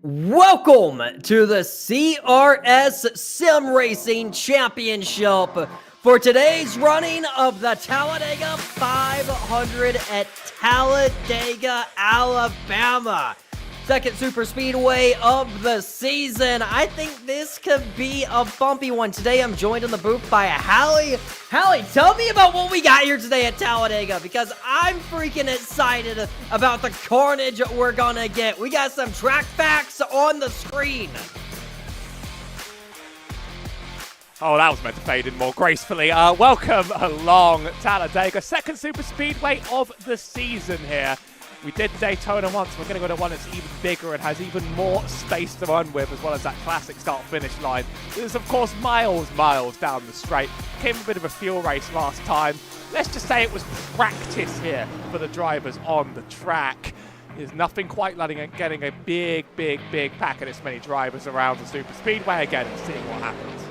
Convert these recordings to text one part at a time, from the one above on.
Welcome to the CRS Sim Racing Championship for today's running of the Talladega 500 at Talladega, Alabama. Second super speedway of the season. I think this could be a bumpy one. Today I'm joined in the booth by Hallie. Hallie, tell me about what we got here today at Talladega, because I'm freaking excited about the carnage we're gonna get. We got some track facts on the screen. Oh, that was meant to fade in more gracefully. Welcome along, Talladega. Second super speedway of the season here. We did Daytona once. We're going to go to one that's even bigger and has even more space to run with, as well as that classic start-finish line. This is, of course, miles down the straight. Came a bit of a fuel race last time. Let's just say it was practice here for the drivers on the track. There's nothing quite like getting a big pack of this many drivers around the super speedway again and seeing what happens.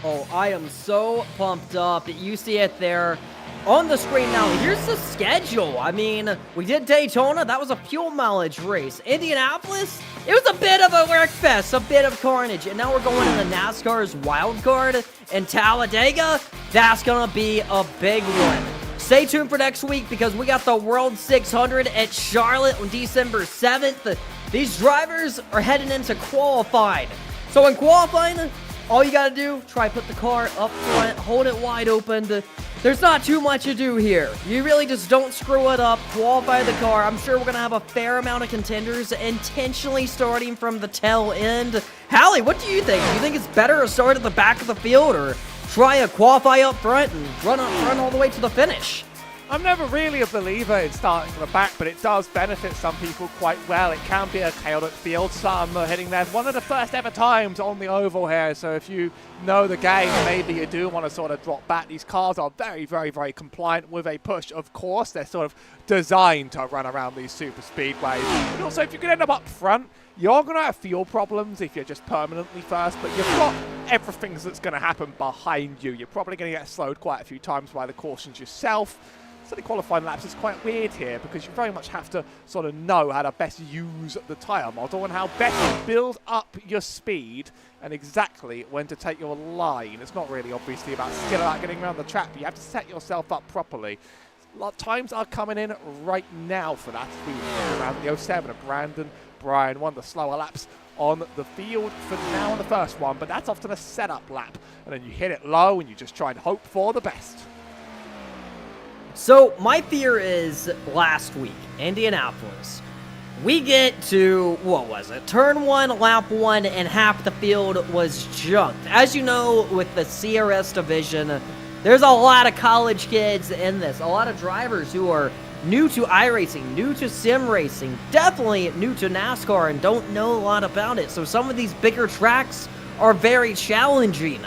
Oh, I am so pumped up. You see it there on the screen now. Here's the schedule. I mean, we did Daytona. That was a fuel mileage race. Indianapolis, it was a bit of a wreck fest, a bit of carnage. And now we're going to the NASCAR's wild card. And Talladega, that's going to be a big one. Stay tuned for next week, because we got the World 600 at Charlotte on December 7th. These drivers are heading into qualifying. So in qualifying, all you gotta do, try put the car up front, hold it wide open. There's not too much to do here. You really just don't screw it up, qualify the car. I'm sure we're gonna have a fair amount of contenders intentionally starting from the tail end. Hallie, what do you think? Do you think it's better to start at the back of the field, or try a qualify up front and run all the way to the finish? I'm never really a believer in starting from the back, but it does benefit some people quite well. It can be a chaotic field. Some are hitting there. One of the first ever times on the oval here, so if you know the game, maybe you do want to sort of drop back. These cars are very compliant with a push, of course. They're sort of designed to run around these super speedways. But also, if you can end up front, you're going to have fuel problems if you're just permanently first, but you've got everything that's going to happen behind you. You're probably going to get slowed quite a few times by the cautions yourself. So the qualifying laps is quite weird here, because you very much have to sort of know how to best use the tyre model and how best to build up your speed and exactly when to take your line. It's not really obviously about skill about getting around the track, but you have to set yourself up properly. A lot of times are coming in right now for that. We were around the 07 of Brian, one of the slower laps on the field for now on the first one, but that's often a setup lap, and then you hit it low and you just try and hope for the best. So, my fear is last week, Indianapolis. We get to, what was it, turn 1, lap 1, and half the field was junked. As you know, with the CRS division, there's a lot of college kids in this, a lot of drivers who are new to iRacing, new to sim racing, definitely new to NASCAR, and don't know a lot about it. So some of these bigger tracks are very challenging.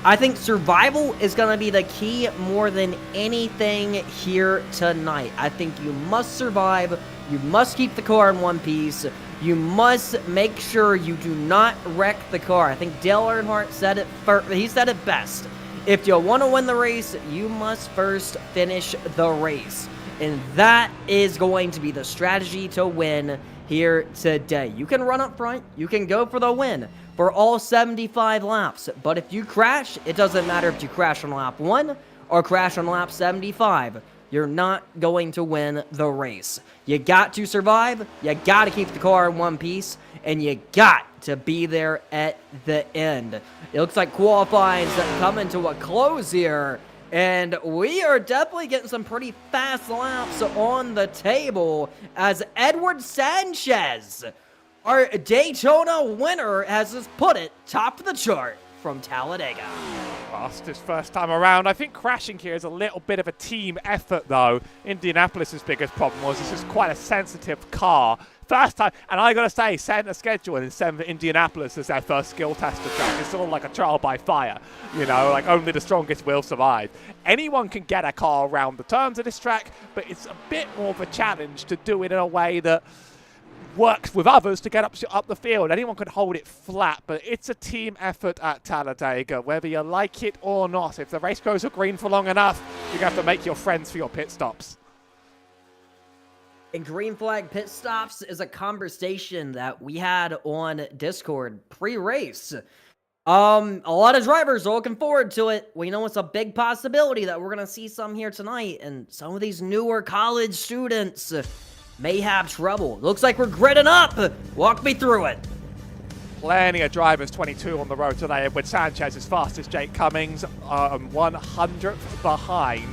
I think survival is going to be the key more than anything here tonight. I think you must survive. You must keep the car in one piece. You must make sure you do not wreck the car. I think Dale Earnhardt said it first. He said it best. If you want to win the race, you must first finish the race. And that is going to be the strategy to win here today. You can run up front. You can go for the win for all 75 laps. But if you crash, it doesn't matter if you crash on lap 1 or crash on lap 75. You're not going to win the race. You got to survive. You got to keep the car in one piece. And you got to be there at the end. It looks like qualifying's coming to a close here. And we are definitely getting some pretty fast laps on the table, as Edward Sanchez, our Daytona winner, has just put it top of the chart from Talladega. Fastest first time around. I think crashing here is a little bit of a team effort, though. Indianapolis' biggest problem was this is quite a sensitive car. First time, and I gotta say, setting a schedule and sending Indianapolis as their first skill tester track is sort of like a trial by fire. You know, like only the strongest will survive. Anyone can get a car around the turns of this track, but it's a bit more of a challenge to do it in a way that works with others to get up the field. Anyone could hold it flat, but it's a team effort at Talladega, whether you like it or not. If the race goes green for long enough, you have to make your friends for your pit stops. And green flag pit stops is a conversation that we had on Discord pre-race. A lot of drivers are looking forward to it. We know it's a big possibility that we're going to see some here tonight, and some of these newer college students may have trouble. Looks like we're gridding up. Walk me through it. Plenty of drivers 22 on the road today. Edward Sanchez as fast as Jake Cummings, 100th behind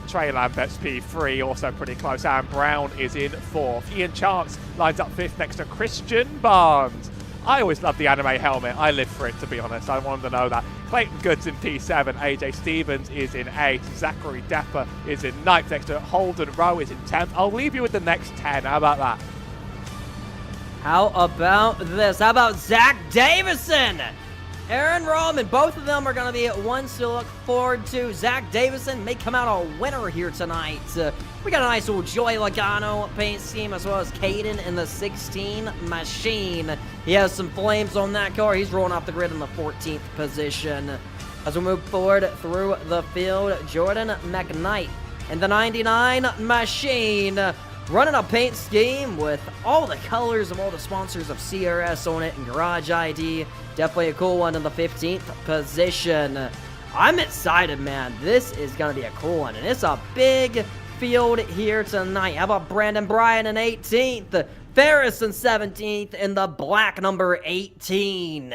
Trey Lambert's P3, also pretty close. Aaron Brown is in 4th. Ian Chance lines up 5th next to Christian Barnes. I always love the anime helmet. I live for it, to be honest. I wanted to know that. Clayton Goods in P7. AJ Stevens is in 8th. Zachary Depper is in 9th next to Holden Rowe is in 10th. I'll leave you with the next 10. How about that? How about this? How about Zach Davison? Aaron Rollman, both of them are going to be ones to look forward to. Zach Davison may come out a winner here tonight. We got a nice little Joey Logano paint scheme, as well as Caden in the 16 machine. He has some flames on that car. He's rolling off the grid in the 14th position. As we move forward through the field, Jordan McKnight in the 99 machine. Running a paint scheme with all the colors of all the sponsors of CRS on it and Garage ID. Definitely a cool one in the 15th position. I'm excited, man. This is going to be a cool one, and it's a big field here tonight. How about Brandon Bryan in 18th? Ferris in 17th, and the black number 18.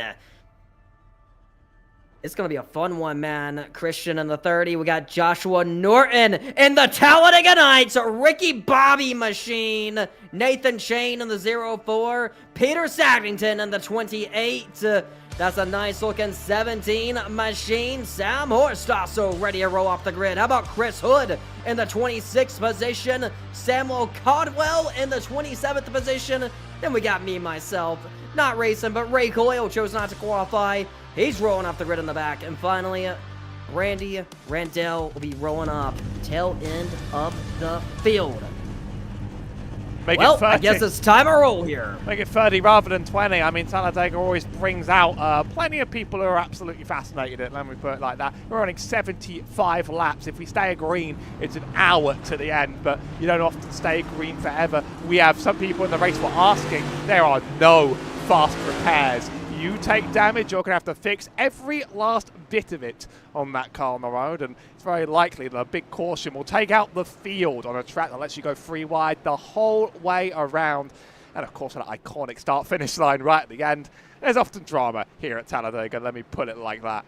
It's going to be a fun one, man. Christian in the 30. We got Joshua Norton in the Talladega Nights. Ricky Bobby machine. Nathan Shane in the 04. Peter Sackington in the 28. That's a nice looking 17 machine. Sam Horst also ready to roll off the grid. How about Chris Hood in the 26th position? Samuel Caldwell in the 27th position. Then we got me, myself. Not racing, but Ray Coyle chose not to qualify. He's rolling off the grid in the back. And finally, Randy Randell will be rolling off tail end of the field. Well, I guess it's time to roll here. Make it 30 rather than 20. I mean, Talladega always brings out plenty of people who are absolutely fascinated at it, let me put it like that. We're running 75 laps. If we stay green, it's an hour to the end, but you don't often stay green forever. We have some people in the race were asking, there are no fast repairs. You take damage, you're going to have to fix every last bit of it on that car on the road, and it's very likely that a big caution will take out the field on a track that lets you go 3 wide the whole way around. And of course, an iconic start-finish line right at the end. There's often drama here at Talladega, let me put it like that.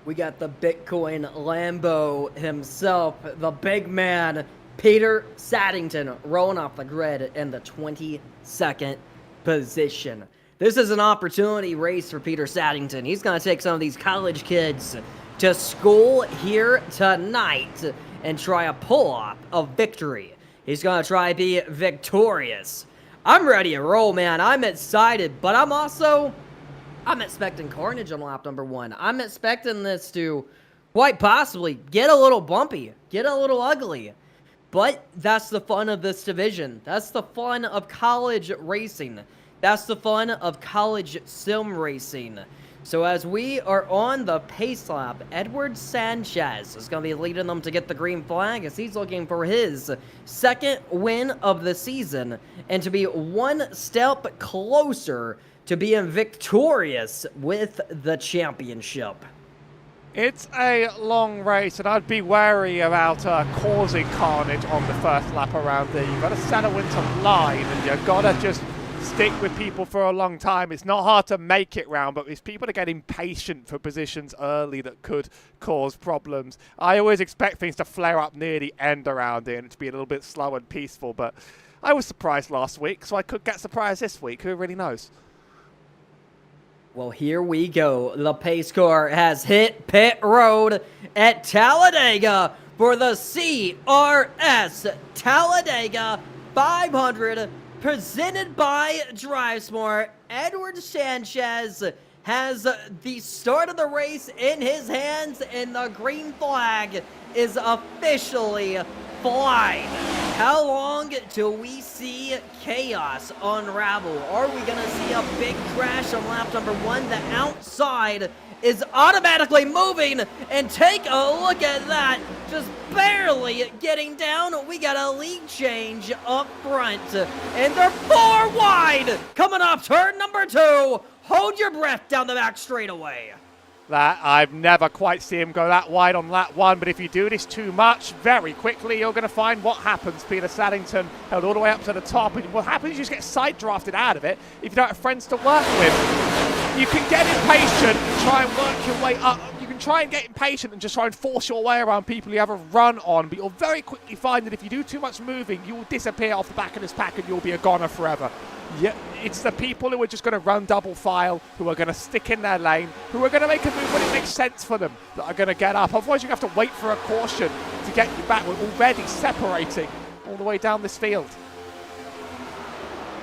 We got the Bitcoin Lambo himself, the big man, Peter Saddington, rolling off the grid in the 22nd position. This is an opportunity race for Peter Saddington. He's going to take some of these college kids to school here tonight and try a pull-off of victory. He's going to try to be victorious. I'm ready to roll, man. I'm excited, but I'm expecting carnage on lap number 1. I'm expecting this to quite possibly get a little bumpy, get a little ugly. But that's the fun of this division. That's the fun of college racing. That's the fun of college sim racing. So as we are on the pace lap, Edward Sanchez is going to be leading them to get the green flag as he's looking for his 2nd win of the season and to be 1 step closer to being victorious with the championship. It's a long race, and I'd be wary about causing carnage on the first lap around there. You've got to settle into line, and you've got to just stick with people for a long time. It's not hard to make it round, but it's people to get impatient for positions early that could cause problems. I always expect things to flare up near the end around here and to be a little bit slow and peaceful, but I was surprised last week, so I could get surprised this week. Who really knows? Well, here we go. The pace car has hit pit road at Talladega for the CRS Talladega 500 presented by DriveSmart. Edward Sanchez has the start of the race in his hands, and the green flag is officially flying. How long till we see chaos unravel? Are we going to see a big crash on lap number 1? The outside is automatically moving, and take a look at that. just barely getting down. We got a lead change up front, and they're 4 wide. Coming up, turn number 2. Hold your breath down the back straightaway. That I've never quite seen him go that wide on lap 1, but if you do this too much, very quickly you're going to find what happens. Peter Saddington held all the way up to the top, and what happens is you just get side drafted out of it if you don't have friends to work with. You can get impatient and try and work your way up. You can try and get impatient and just try and force your way around people you have a run on, but you'll very quickly find that if you do too much moving, you will disappear off the back of this pack and you'll be a goner forever. Yeah, it's the people who are just going to run double file, who are going to stick in their lane, who are going to make a move when it makes sense for them, that are going to get up. Otherwise, you have to wait for a caution to get you back. We're already separating all the way down this field.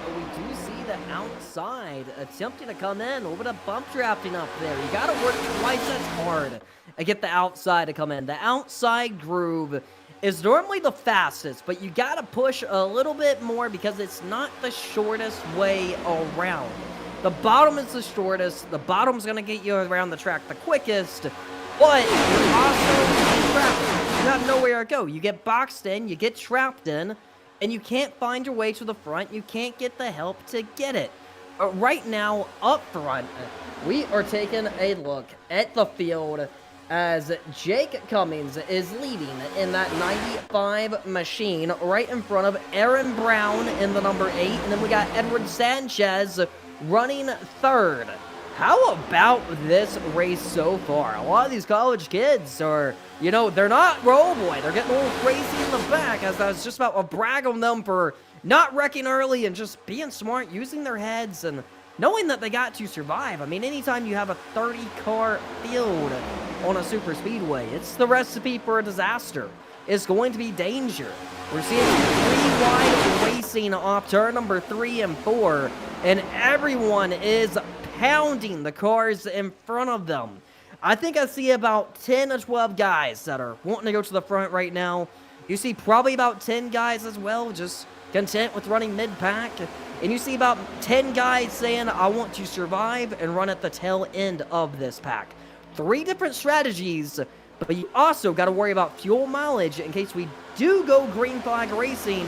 We do see the outside attempting to come in. A little bit of bump drafting up there. You got to work twice as hard to get the outside to come in. The outside groove is normally the fastest, but you got to push a little bit more because it's not the shortest way around. The bottom is the shortest. The bottom's going to get you around the track the quickest, but you're also trapped. You have nowhere to go. You get boxed in, you get trapped in, and you can't find your way to the front. You can't get the help to get it. Right now, up front, we are taking a look at the field as Jake Cummings is leading in that 95 machine right in front of Aaron Brown in the number 8. And then we got Edward Sanchez running 3rd. How about this race so far? A lot of these college kids are, you know, they're not roll boy. They're getting a little crazy in the back, as I was just about to brag on them for not wrecking early and just being smart, using their heads and knowing that they got to survive. I mean, anytime you have a 30-car field on a super speedway, it's the recipe for a disaster. It's going to be danger. We're seeing 3 wide racing off turn number 3 and 4, and everyone is pounding the cars in front of them. I think I see about 10 to 12 guys that are wanting to go to the front right now. You see probably about 10 guys as well, just content with running mid-pack. And you see about 10 guys saying, I want to survive and run at the tail end of this pack. 3 different strategies, but you also got to worry about fuel mileage in case we do go green flag racing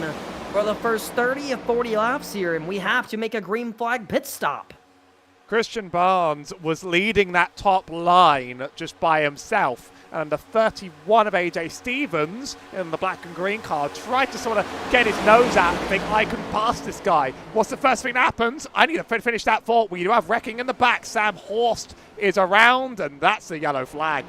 for the first 30 or 40 laps here, and we have to make a green flag pit stop. Christian Barnes was leading that top line just by himself, and the 31 of AJ Stevens in the black and green car tried to sort of get his nose out and think, I can pass this guy. What's the first thing that happens? I need to finish that fault. We do have wrecking in the back. Sam Horst is around, and that's a yellow flag.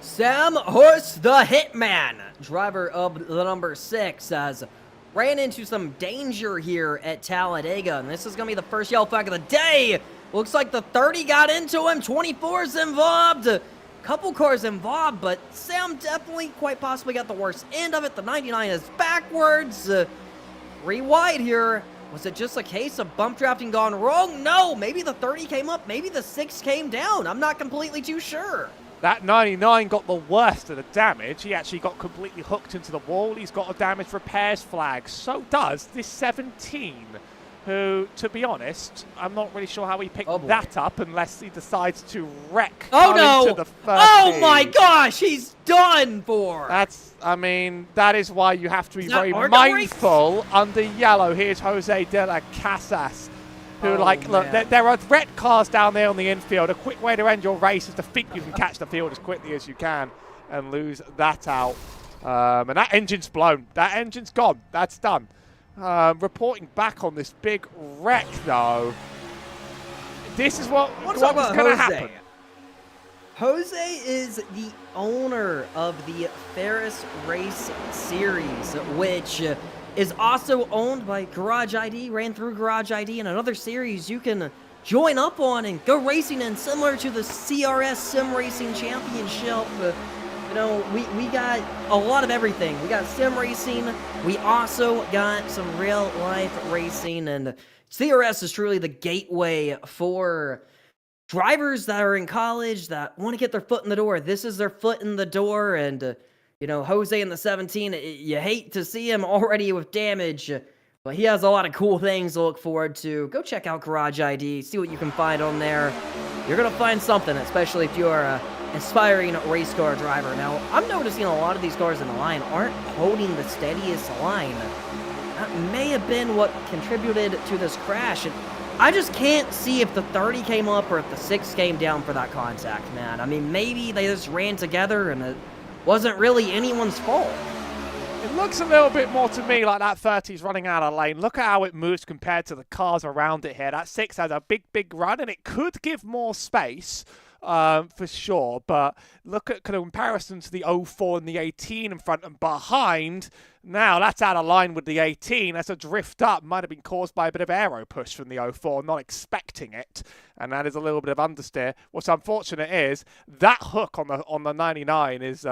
Sam Horst, the hitman, driver of the number 6, has ran into some danger here at Talladega, and this is going to be the first yellow flag of the day. Looks like the 30 got into him, 24's involved, couple cars involved, but Sam definitely quite possibly got the worst end of it. The 99 is backwards, 3 wide here. Was it just a case of bump drafting gone wrong? No, maybe the 30 came up, maybe the 6 came down. I'm not completely too sure. That 99 got the worst of the damage. He actually got completely hooked into the wall. He's got a damage repairs flag. So does this 17, who, to be honest, I'm not really sure how he picked that up unless he decides to wreck. Oh, no. Into the Oh, my gosh. He's done for. That's, I mean, that is why you have to be very mindful under yellow. Here's Jose de la Casas, who, look, there are red cars down there on the infield. A quick way to end your race is to think you can catch the field as quickly as you can and lose that out. And that engine's blown. That engine's gone. That's done. Reporting back on this big wreck, though. This is what's going to happen. Jose is the owner of the Ferris Race Series, which is also owned by Garage ID, ran through Garage ID, and another series you can join up on and go racing in, similar to the CRS Sim Racing Championship. You know, we got a lot of everything. We got sim racing. We also got some real life racing, and CRS is truly the gateway for drivers that are in college that want to get their foot in the door. This is their foot in the door, and you know, Jose in the 17, you hate to see him already with damage, but he has a lot of cool things to look forward to. Go check out Garage ID, see what you can find on there. You're going to find something, especially if you're aspiring race car driver. Now, I'm noticing a lot of these cars in the line aren't holding the steadiest line. That may have been what contributed to this crash. And I just can't see if the 30 came up or if the 6 came down for that contact, man. I mean, maybe they just ran together and it wasn't really anyone's fault. It looks a little bit more to me like that 30's running out of lane. Look at how it moves compared to the cars around it here. That 6 has a big run, and it could give more space. For sure, but look at kind of comparison to the 04 and the 18 in front and behind. Now that's out of line with the 18. That's a drift up. Might have been caused by a bit of aero push from the 04, not expecting it, and that is a little bit of understeer. What's unfortunate is that hook on the 99 is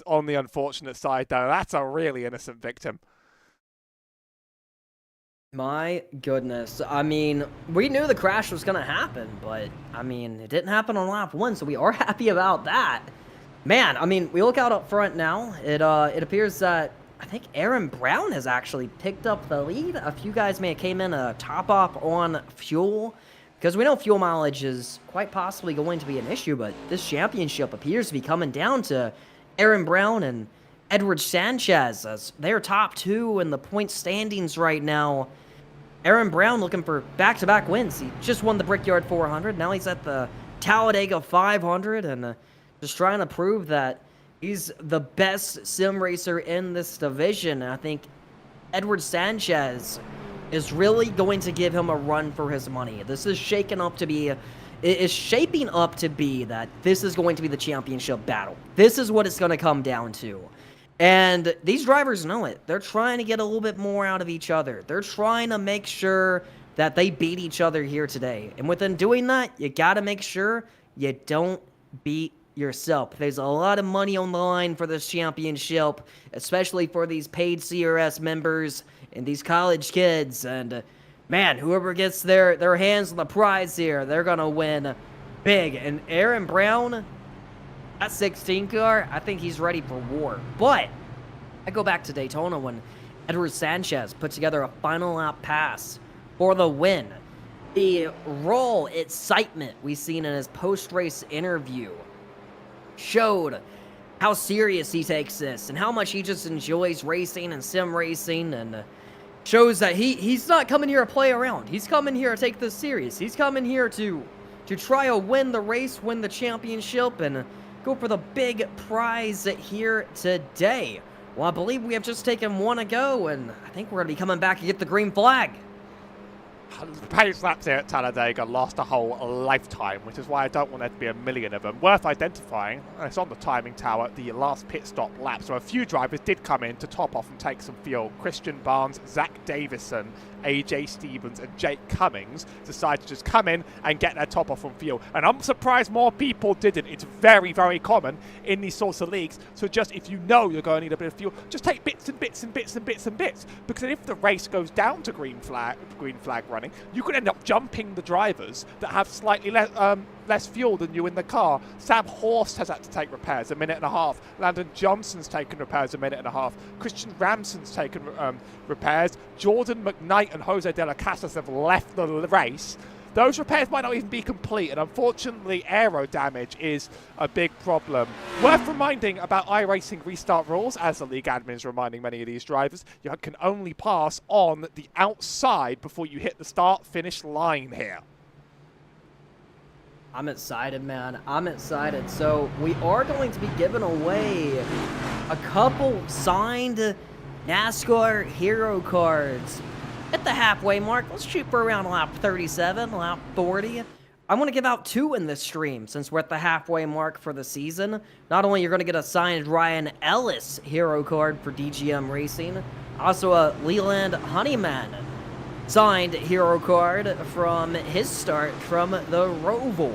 on the unfortunate side though. That's a really innocent victim. My goodness. I mean, we knew the crash was going to happen, but, I mean, it didn't happen on lap 1, so we are happy about that. Man, I mean, we look out up front now. It appears that, I think Aaron Brown has actually picked up the lead. A few guys may have came in a top up on fuel, because we know fuel mileage is quite possibly going to be an issue, but this championship appears to be coming down to Aaron Brown and Edward Sanchez, as they're top 2 in the point standings right now. Aaron Brown looking for back-to-back wins. He just won the Brickyard 400. Now he's at the Talladega 500 and just trying to prove that he's the best sim racer in this division. And I think Edward Sanchez is really going to give him a run for his money. This is shaping up to be that this is going to be the championship battle. This is what it's going to come down to. And these drivers know it. They're trying to get a little bit more out of each other. They're trying to make sure that they beat each other here today. And within doing that, you got to make sure you don't beat yourself. There's a lot of money on the line for this championship, especially for these paid CRS members and these college kids. And, man, whoever gets their hands on the prize here, they're going to win big. And Aaron Brown, that 16 car, I think he's ready for war. But I go back to Daytona when Edward Sanchez put together a final lap pass for the win. The raw excitement we seen in his post-race interview showed how serious he takes this and how much he just enjoys racing and sim racing, and shows that he's not coming here to play around. He's coming here to take this serious. He's coming here to try to win the race, win the championship, and go for the big prize here today. Well, I believe we have just taken one to go, and I think we're going to be coming back to get the green flag. Pace laps here at Talladega last a whole lifetime, which is why I don't want there to be a million of them. Worth identifying, it's on the timing tower, the last pit stop lap. So a few drivers did come in to top off and take some fuel. Christian Barnes, Zach Davison, AJ Stevens and Jake Cummings decided to just come in and get their top off on fuel. And I'm surprised more people didn't. It's very, very common in these sorts of leagues. So just if you know you're going to need a bit of fuel, just take bits and bits and bits and bits and bits. Because if the race goes down to green flag running, you could end up jumping the drivers that have slightly less fuel than you in the car. Sam Horst has had to take repairs, a minute and a half. Landon Johnson's taken repairs, a minute and a half. Christian Ramson's taken repairs. Jordan McKnight and Jose De La Casas have left the race. Those repairs might not even be complete, and unfortunately aero damage is a big problem. Worth reminding about iRacing restart rules, as the league admin is reminding many of these drivers, you can only pass on the outside before you hit the start-finish line here. I'm excited, man. I'm excited. So we are going to be giving away a couple signed NASCAR hero cards at the halfway mark. Let's shoot for around lap 37, lap 40. I'm going to give out 2 in this stream since we're at the halfway mark for the season. Not only you're going to get a signed Ryan Ellis hero card for DGM Racing, also a Leland Honeyman signed hero card from his start from the Roval.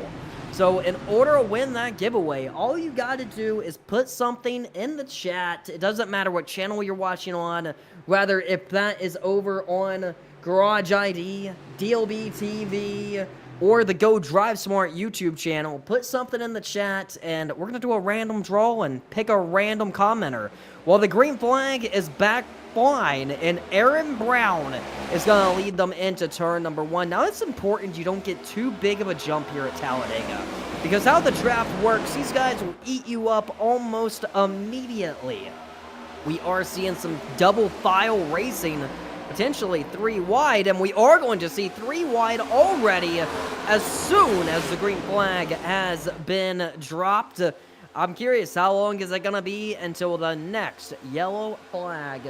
So in order to win that giveaway, all you got to do is put something in the chat. It doesn't matter what channel you're watching on, whether if that is over on Garage ID, dlbxtv, or the Go Drive Smart YouTube channel. Put something in the chat, and we're going to do a random draw and pick a random commenter. Well, the green flag is back fine, and Aaron Brown is going to lead them into turn number 1. Now, it's important you don't get too big of a jump here at Talladega, because how the draft works, these guys will eat you up almost immediately. We are seeing some double file racing, potentially 3 wide, and we are going to see 3 wide already as soon as the green flag has been dropped. I'm curious, how long is it going to be until the next yellow flag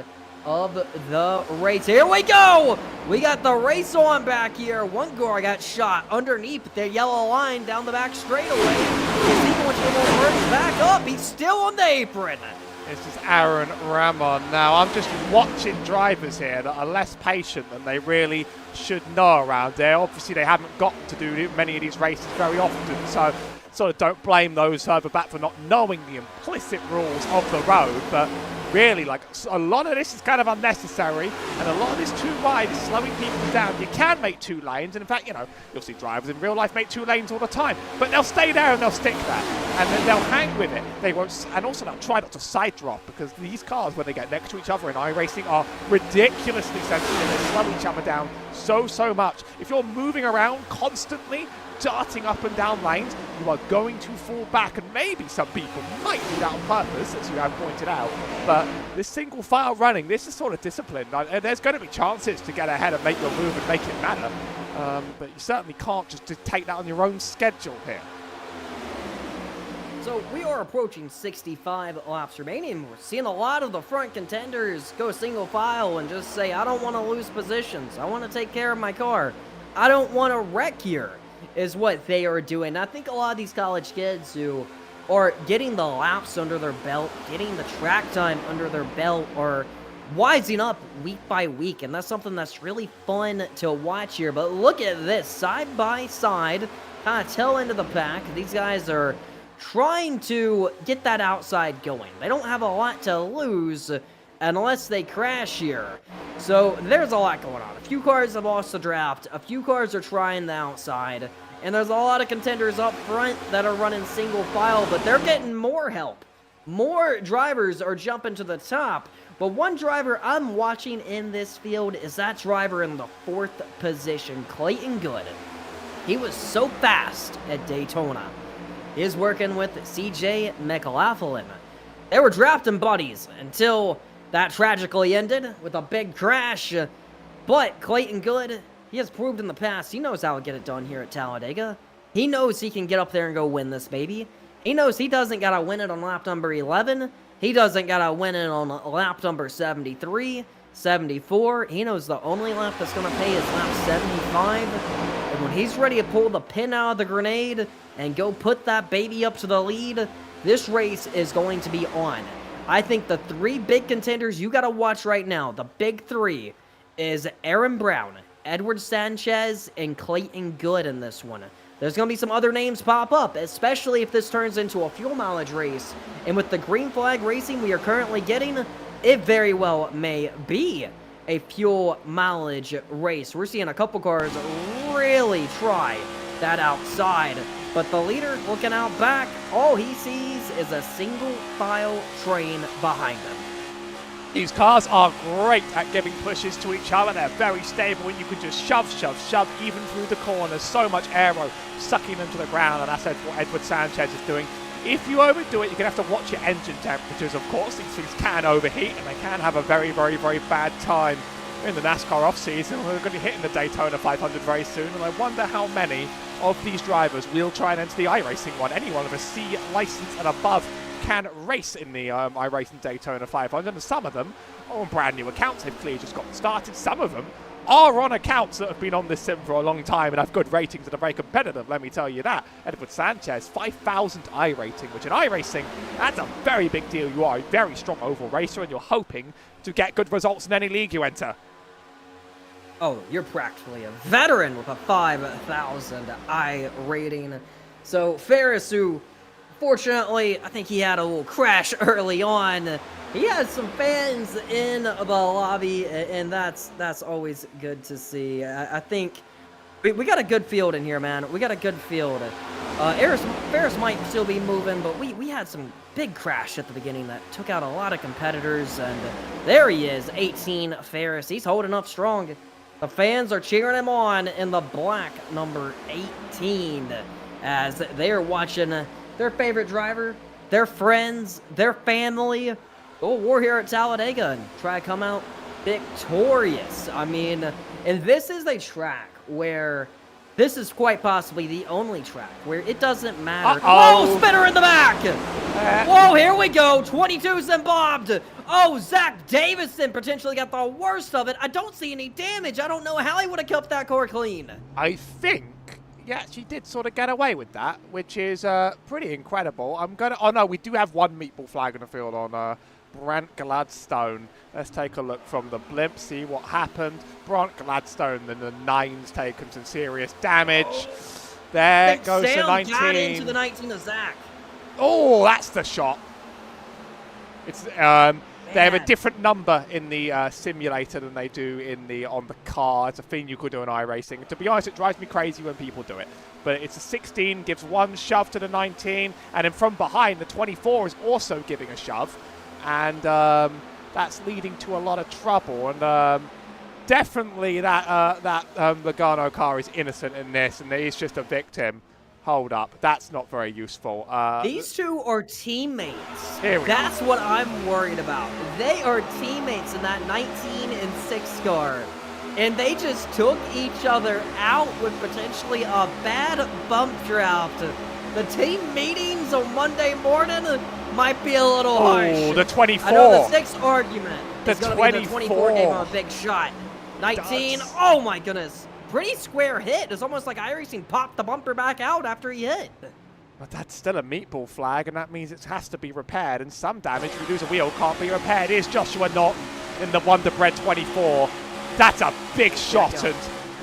of the race? Here we go! We got the race on back here. One car got shot underneath the yellow line down the back straightaway. Is he going to merge back up? He's still on the apron. This is Aaron Ramon. Now, I'm just watching drivers here that are less patient than they really should know around there. Obviously, they haven't gotten to do many of these races very often, so sort of don't blame those further back for not knowing the implicit rules of the road, but really, like, a lot of this is kind of unnecessary, and a lot of this too wide is slowing people down. You can make 2 lanes, and in fact, you know, you'll see drivers in real life make 2 lanes all the time, but they'll stay there and they'll stick there, and then they'll hang with it. They won't, and also they'll try not to side drop, because these cars, when they get next to each other in iRacing, are ridiculously sensitive. They slow each other down so much. If you're moving around constantly, darting up and down lanes, you are going to fall back, and maybe some people might do that on purpose, as you have pointed out, but this single file running, this is sort of discipline. There's going to be chances to get ahead and make your move and make it matter, but you certainly can't just take that on your own schedule here. So we are approaching 65 laps remaining. We're seeing a lot of the front contenders go single file and just say, I don't want to lose positions. I want to take care of my car. I don't want to wreck here, is what they are doing. I think a lot of these college kids who are getting the laps under their belt, getting the track time under their belt, are wising up week by week, and that's something that's really fun to watch here. But look at this, side by side, kind of tail end of the pack. These guys are trying to get that outside going. They don't have a lot to lose unless they crash here. So there's a lot going on. A few cars have lost the draft, a few cars are trying the outside, and there's a lot of contenders up front that are running single file, but they're getting more help. More drivers are jumping to the top, but one driver I'm watching in this field is that driver in the 4th position, Clayton Good. He was so fast at Daytona. He's working with CJ McLaughlin. They were drafting buddies until that tragically ended with a big crash. But Clayton Good, he has proved in the past he knows how to get it done here at Talladega. He knows he can get up there and go win this baby. He knows he doesn't got to win it on lap number 11. He doesn't got to win it on lap number 73, 74. He knows the only lap that's going to pay is lap 75. And when he's ready to pull the pin out of the grenade and go put that baby up to the lead, this race is going to be on. I think the 3 big contenders you got to watch right now, the big 3, is Aaron Brown, Edward Sanchez, and Clayton Good in this one. There's going to be some other names pop up, especially if this turns into a fuel mileage race. And with the green flag racing we are currently getting, it very well may be a fuel mileage race. We're seeing a couple cars really try that outside. But the leader looking out back, all he sees is a single file train behind him. These cars are great at giving pushes to each other. They're very stable, and you can just shove even through the corners. So much aero sucking them to the ground, and that's what Edward Sanchez is doing. If you overdo it, you're going to have to watch your engine temperatures. Of course, these things can overheat, and they can have a very bad time in the NASCAR off-season. We're going to be hitting the Daytona 500 very soon, and I wonder how many of these drivers will try and enter the iRacing one. Anyone with a C license and above can race in the iRacing Daytona 500, and some of them are on brand new accounts. They've clearly just gotten started. Some of them are on accounts that have been on this sim for a long time and have good ratings and are very competitive, let me tell you that. Edward Sanchez, 5,000 iRating, which in iRacing, that's a very big deal. You are a very strong oval racer, and you're hoping to get good results in any league you enter. Oh, you're practically a veteran with a 5,000 iRating. So Ferris, who fortunately, I think he had a little crash early on. He has some fans in the lobby, and that's always good to see. I think we got a good field in here, man. We got a good field. Ferris might still be moving, but we had some big crash at the beginning that took out a lot of competitors, and there he is, 18 Ferris. He's holding up strong. The fans are cheering him on in the black number 18 as they are watching their favorite driver, their friends, their family go war here at Talladega and try to come out victorious. I mean, and this is a track where this is quite possibly the only track where it doesn't matter. Whoa, spinner in the back! Whoa, here we go. 22's and bobbed. Oh, Zach Davison potentially got the worst of it. I don't see any damage. I don't know how he would have kept that car clean. I think he actually did sort of get away with that, which is pretty incredible. Oh no, we do have one meatball flag in the field on Brant Gladstone. Let's take a look from the blimp, see what happened. Brant Gladstone, then the 9's taken some serious damage. There goes the 19. Got into the 19 of Zach. Oh, that's the shot. It's they have a different number in the simulator than they do on the car. It's a thing you could do in iRacing. To be honest, it drives me crazy when people do it. But it's a 16, gives one shove to the 19, and then from behind, the 24 is also giving a shove. And that's leading to a lot of trouble. And definitely that Logano car is innocent in this, and he's just a victim. Hold up. That's not very useful. These two are teammates. That's what I'm worried about. They are teammates in that 19 and 6 car. And they just took each other out with potentially a bad bump draft. The team meetings on Monday morning might be a little harsh. Oh, the 24. I know the 6th argument the is going to be the 24 game on a big shot. 19, oh my goodness. Pretty square hit. It's almost like iRacing popped the bumper back out after he hit. But that's still a meatball flag, and that means it has to be repaired. And some damage, if you lose a wheel, can't be repaired. Here's Joshua Norton in the Wonder Bread 24. That's a big shot, and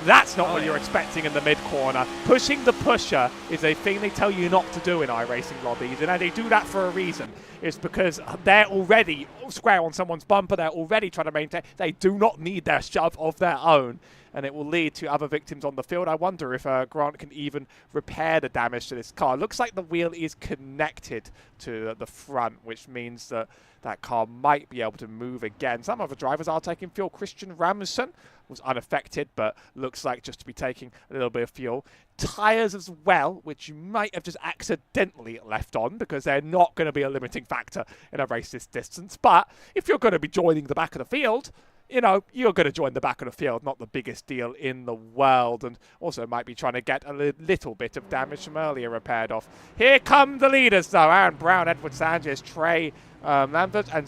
that's not what you're expecting in the mid-corner. Pushing the pusher is a thing they tell you not to do in iRacing lobbies, and they do that for a reason. It's because they're already square on someone's bumper. They're already trying to maintain. They do not need their shove of their own, and it will lead to other victims on the field. I wonder if Grant can even repair the damage to this car. Looks like the wheel is connected to the front, which means that that car might be able to move again. Some other drivers are taking fuel. Christian Ramson was unaffected, but looks like just to be taking a little bit of fuel. Tyres as well, which you might have just accidentally left on because they're not going to be a limiting factor in a race this distance. But if you're going to be joining the back of the field, you know, you're going to join the back of the field, not the biggest deal in the world, and also might be trying to get a little bit of damage from earlier repaired off. Here come the leaders, though. Aaron Brown, Edward Sanchez, Trey Lambert, and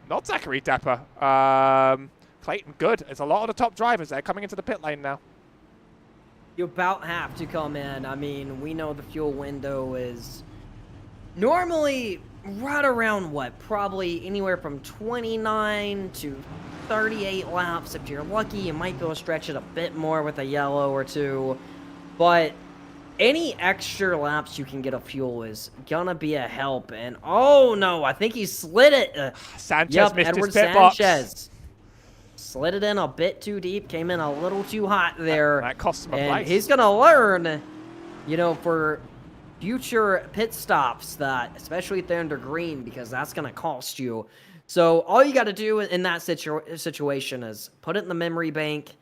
not Zachary Depper. Clayton Good. There's a lot of the top drivers there coming into the pit lane now. You about have to come in. I mean, we know the fuel window is normally right around what? Probably anywhere from 29 to 38 laps. If you're lucky, you might be able to stretch it a bit more with a yellow or two. But any extra laps you can get of fuel is gonna be a help. And oh no, I think he slid it. Sanchez missed Edward his pit Sanchez box. Slid it in a bit too deep, came in a little too hot there. That cost him a and place. He's gonna learn, you know, for future pit stops that, especially if they're under green, because that's gonna cost you. So all you got to do in that situation is put it in the memory bank,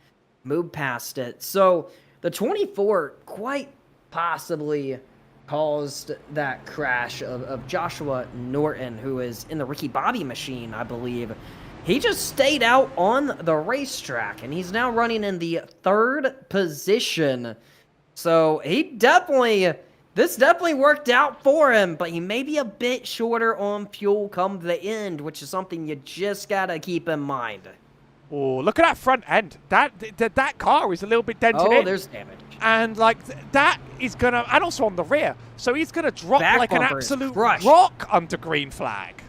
move past it. So the 24 quite possibly caused that crash of Joshua Norton, who is in the Ricky Bobby machine, I believe. He just stayed out on the racetrack, and he's now running in the 3rd position. So this definitely worked out for him, but he may be a bit shorter on fuel come the end, which is something you just got to keep in mind. Oh, look at that front end. That car is a little bit dented in. Oh, there's damage. And, like, that is going to... And also on the rear. So he's going to drop like an absolute rock under green flag.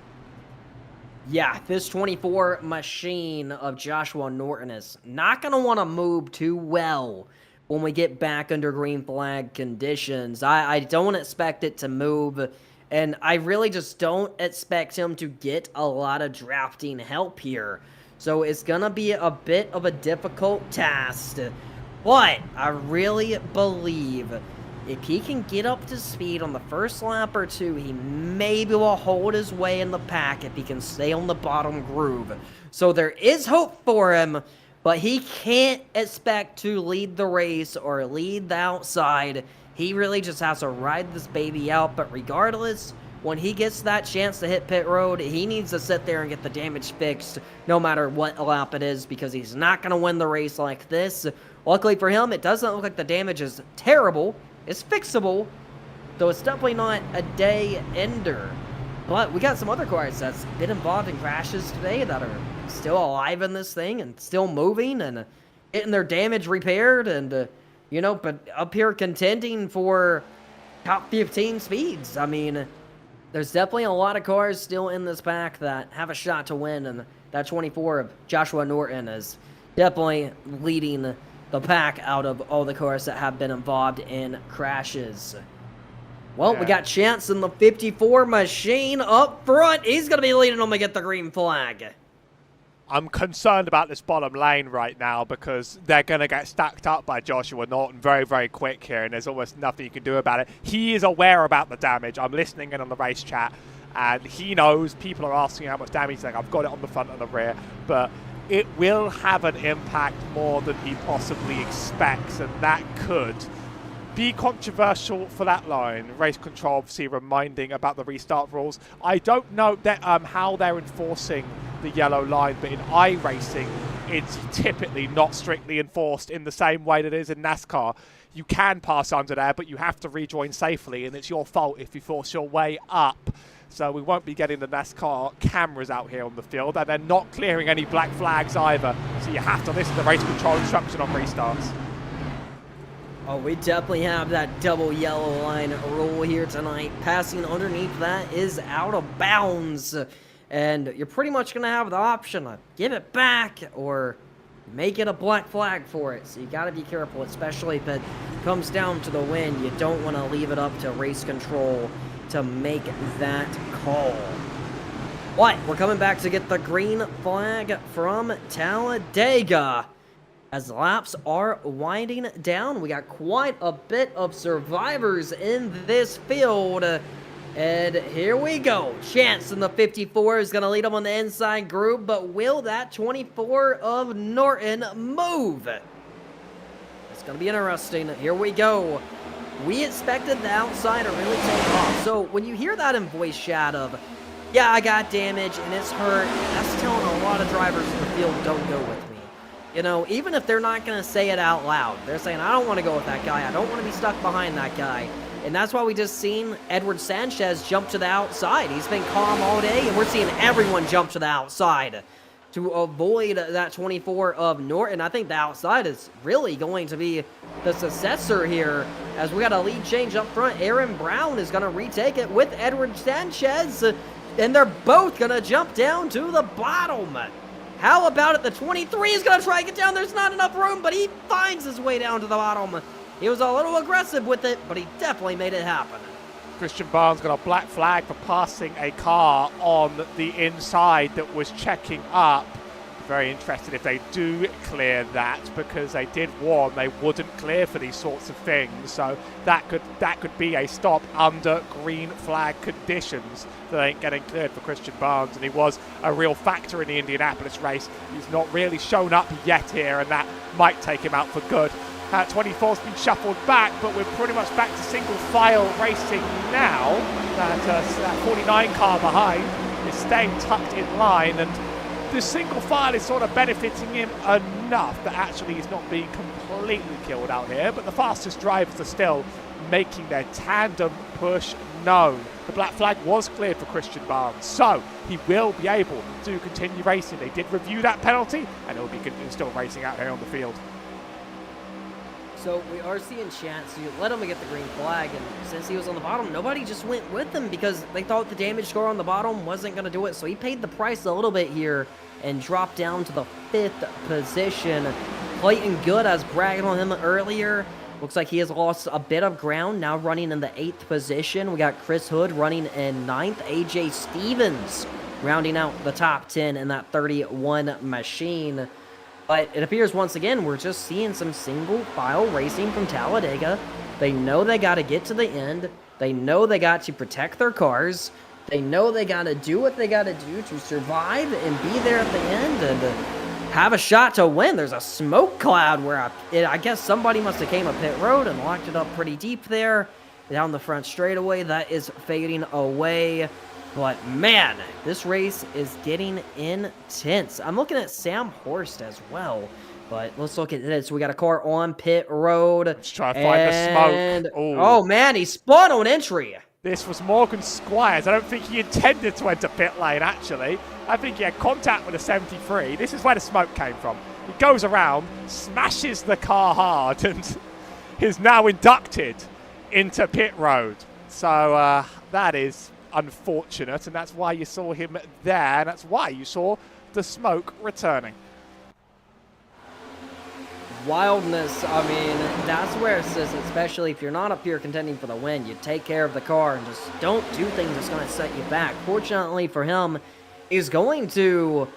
Yeah, this 24 machine of Joshua Norton is not going to want to move too well when we get back under green flag conditions. I don't expect it to move, and I really just don't expect him to get a lot of drafting help here. So it's going to be a bit of a difficult task, but I really believe if he can get up to speed on the first lap or two, he maybe will hold his way in the pack if he can stay on the bottom groove. So there is hope for him, but he can't expect to lead the race or lead the outside. He really just has to ride this baby out, but regardless, when he gets that chance to hit pit road, he needs to sit there and get the damage fixed no matter what lap it is, because he's not going to win the race like this. Luckily for him, it doesn't look like the damage is terrible. It's fixable, though it's definitely not a day ender. But we got some other cars that's been involved in crashes today that are still alive in this thing and still moving and getting their damage repaired and, you know, but up here contending for top 15 speeds. I mean, there's definitely a lot of cars still in this pack that have a shot to win, and that 24 of Joshua Norton is definitely leading the pack out of all the cars that have been involved in crashes. Well, we got Chance in the 54 machine up front. He's going to be leading them to get the green flag. I'm concerned about this bottom lane right now because they're going to get stacked up by Joshua Norton very, very quick here, and there's almost nothing you can do about it. He is aware about the damage. I'm listening in on the race chat, and he knows people are asking how much damage. He's like, I've got it on the front and the rear, but it will have an impact more than he possibly expects, and that could be controversial for that line. Race control obviously reminding about the restart rules. I don't know that, how they're enforcing the yellow line, but in iRacing, it's typically not strictly enforced in the same way that it is in NASCAR. You can pass under there, but you have to rejoin safely, and it's your fault if you force your way up. So we won't be getting the NASCAR cameras out here on the field, and they're not clearing any black flags either. So you have to listen to race control instruction on restarts. Oh, we definitely have that double yellow line rule here tonight. Passing underneath that is out of bounds. And you're pretty much going to have the option to give it back or make it a black flag for it. So you got to be careful, especially if it comes down to the wind. You don't want to leave it up to race control to make that call. But we're coming back to get the green flag from Talladega. As laps are winding down, we got quite a bit of survivors in this field. And here we go. Chance in the 54 is going to lead them on the inside group, but will that 24 of Norton move? It's going to be interesting. Here we go. We expected the outside to really take off. So when you hear that in voice chat of, yeah, I got damage and it's hurt, that's telling a lot of drivers in the field, don't go with me. You know, even if they're not going to say it out loud, they're saying, I don't want to go with that guy. I don't want to be stuck behind that guy. And that's why we just seen Edward Sanchez jump to the outside. He's been calm all day, and we're seeing everyone jump to the outside to avoid that 24 of Norton. I think the outside is really going to be the successor here, as we got a lead change up front. Aaron Brown is going to retake it with Edward Sanchez, and they're both going to jump down to the bottom. How about it? The 23 is going to try and get down. There's not enough room, but he finds his way down to the bottom. He was a little aggressive with it, but he definitely made it happen. Christian Barnes got a black flag for passing a car on the inside that was checking up. Very interested if they do clear that, because they did warn they wouldn't clear for these sorts of things. So that could be a stop under green flag conditions that ain't getting cleared for Christian Barnes, and he was a real factor in the Indianapolis race. He's not really shown up yet here, and that might take him out for good. 24's been shuffled back, but we're pretty much back to single file racing now. That 49 car behind is staying tucked in line, and the single file is sort of benefiting him enough that actually he's not being completely killed out here, but the fastest drivers are still making their tandem push known. The black flag was cleared for Christian Barnes, so he will be able to continue racing. They did review that penalty, and he'll be still racing out here on the field. So we are seeing Chance, you let him get the green flag, and since he was on the bottom, nobody just went with him because they thought the damage score on the bottom wasn't going to do it. So he paid the price a little bit here and dropped down to the 5th position. Clayton Good, I was bragging on him earlier. Looks like he has lost a bit of ground, now running in the 8th position. We got Chris Hood running in 9th. AJ Stevens rounding out the top 10 in that 31 machine. But it appears once again we're just seeing some single file racing from Talladega. They know they got to get to the end. They know they got to protect their cars. They know they got to do what they got to do to survive and be there at the end and have a shot to win. There's a smoke cloud where I guess somebody must have came up pit road and locked it up pretty deep there down the front straightaway. That is fading away. But man, this race is getting intense. I'm looking at Sam Horst as well. But let's look at this. We got a car on pit road. Let's try to find the smoke. Ooh. Oh man, he spun on entry. This was Morgan Squires. I don't think he intended to enter pit lane, actually. I think he had contact with a 73. This is where the smoke came from. He goes around, smashes the car hard, and is now inducted into pit road. So that is unfortunate, and that's why you saw him there, and that's why you saw the smoke returning. Wildness, I mean, that's where it says, especially if you're not up here contending for the win, you take care of the car and just don't do things that's going to set you back. Fortunately for him, he's going to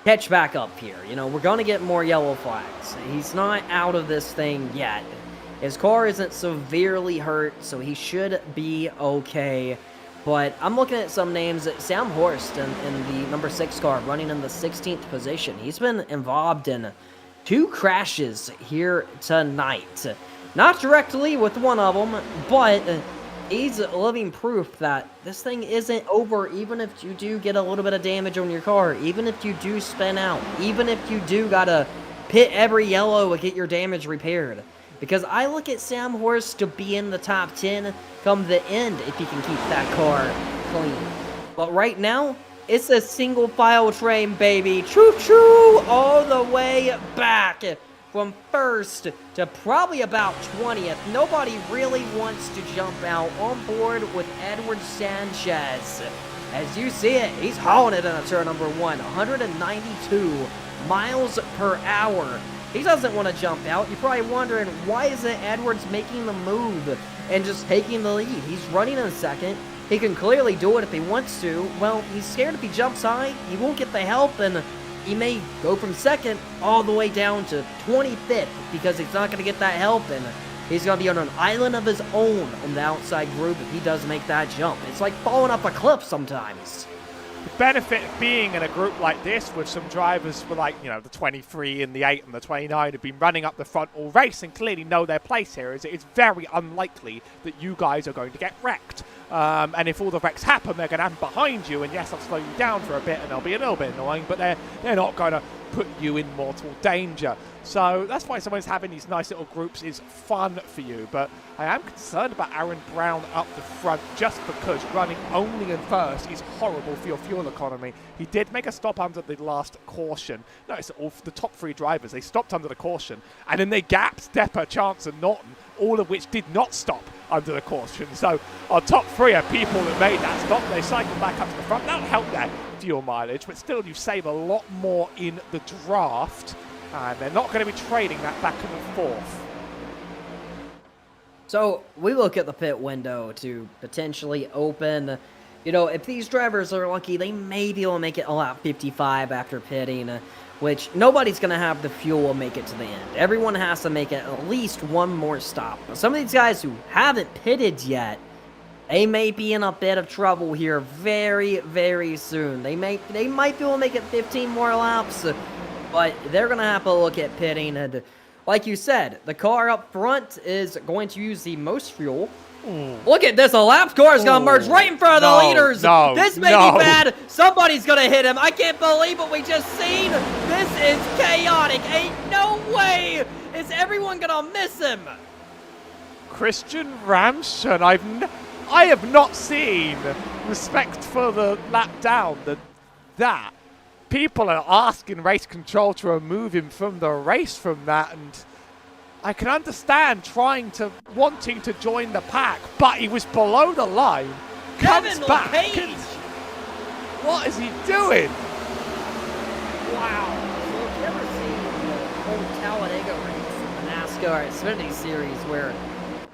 catch back up here. You know, we're going to get more yellow flags. He's not out of this thing yet. His car isn't severely hurt, so he should be okay. But I'm looking at some names. Sam Horst in the number 6 car running in the 16th position. He's been involved in 2 crashes here tonight. Not directly with one of them, but he's living proof that this thing isn't over, even if you do get a little bit of damage on your car, even if you do spin out, even if you do gotta pit every yellow and get your damage repaired. Because I look at Sam Horst to be in the top 10 come the end if he can keep that car clean. But right now, it's a single file train, baby. Choo-choo all the way back from first to probably about 20th. Nobody really wants to jump out on board with Edward Sanchez. As you see it, he's hauling it in turn number 1, 192 miles per hour. He doesn't want to jump out. You're probably wondering, why isn't Edwards making the move and just taking the lead? He's running in second. He can clearly do it if he wants to. Well, he's scared if he jumps high, he won't get the help, and he may go from second all the way down to 25th because he's not going to get that help, and he's going to be on an island of his own on the outside group if he does make that jump. It's like falling off a cliff sometimes. The benefit of being in a group like this with some drivers with, like, you know, the 23 and the 8 and the 29 who've been running up the front all race and clearly know their place here is it's very unlikely that you guys are going to get wrecked. And if all the wrecks happen, they're going to happen behind you, and yes, I'll slow you down for a bit and they'll be a little bit annoying, but they're not going to put you in mortal danger. So that's why sometimes having these nice little groups is fun for you. But I am concerned about Aaron Brown up the front just because running only in first is horrible for your fuel economy. He did make a stop under the last caution. Notice all the top 3 drivers, they stopped under the caution, and then they gapped Depper, Chance and Norton, all of which did not stop under the caution. So our top 3 are people that made that stop. They cycled back up to the front. That'll help their fuel mileage, but still you save a lot more in the draft, and they're not going to be trading that back and forth. So we look at the pit window to potentially open. You know, if these drivers are lucky, they may be able to make it a lap 55 after pitting, which nobody's going to have the fuel to make it to the end. Everyone has to make it at least one more stop. But some of these guys who haven't pitted yet, they may be in a bit of trouble here very, very soon. They might be able to make it 15 more laps, but they're going to have to look at pitting. And like you said, the car up front is going to use the most fuel. Look at this, a lap car is going to merge right in front of the leaders. This may be bad. Somebody's going to hit him. I can't believe what we just seen. This is chaotic. Ain't no way is everyone going to miss him. Christian Ramsden, I have not seen respect for the lap down that people are asking race control to remove him from the race from that, and I can understand wanting to join the pack, but he was below the line, comes back. What is he doing? Wow. So have you ever seen the old Talladega race in the NASCAR Xfinity Series where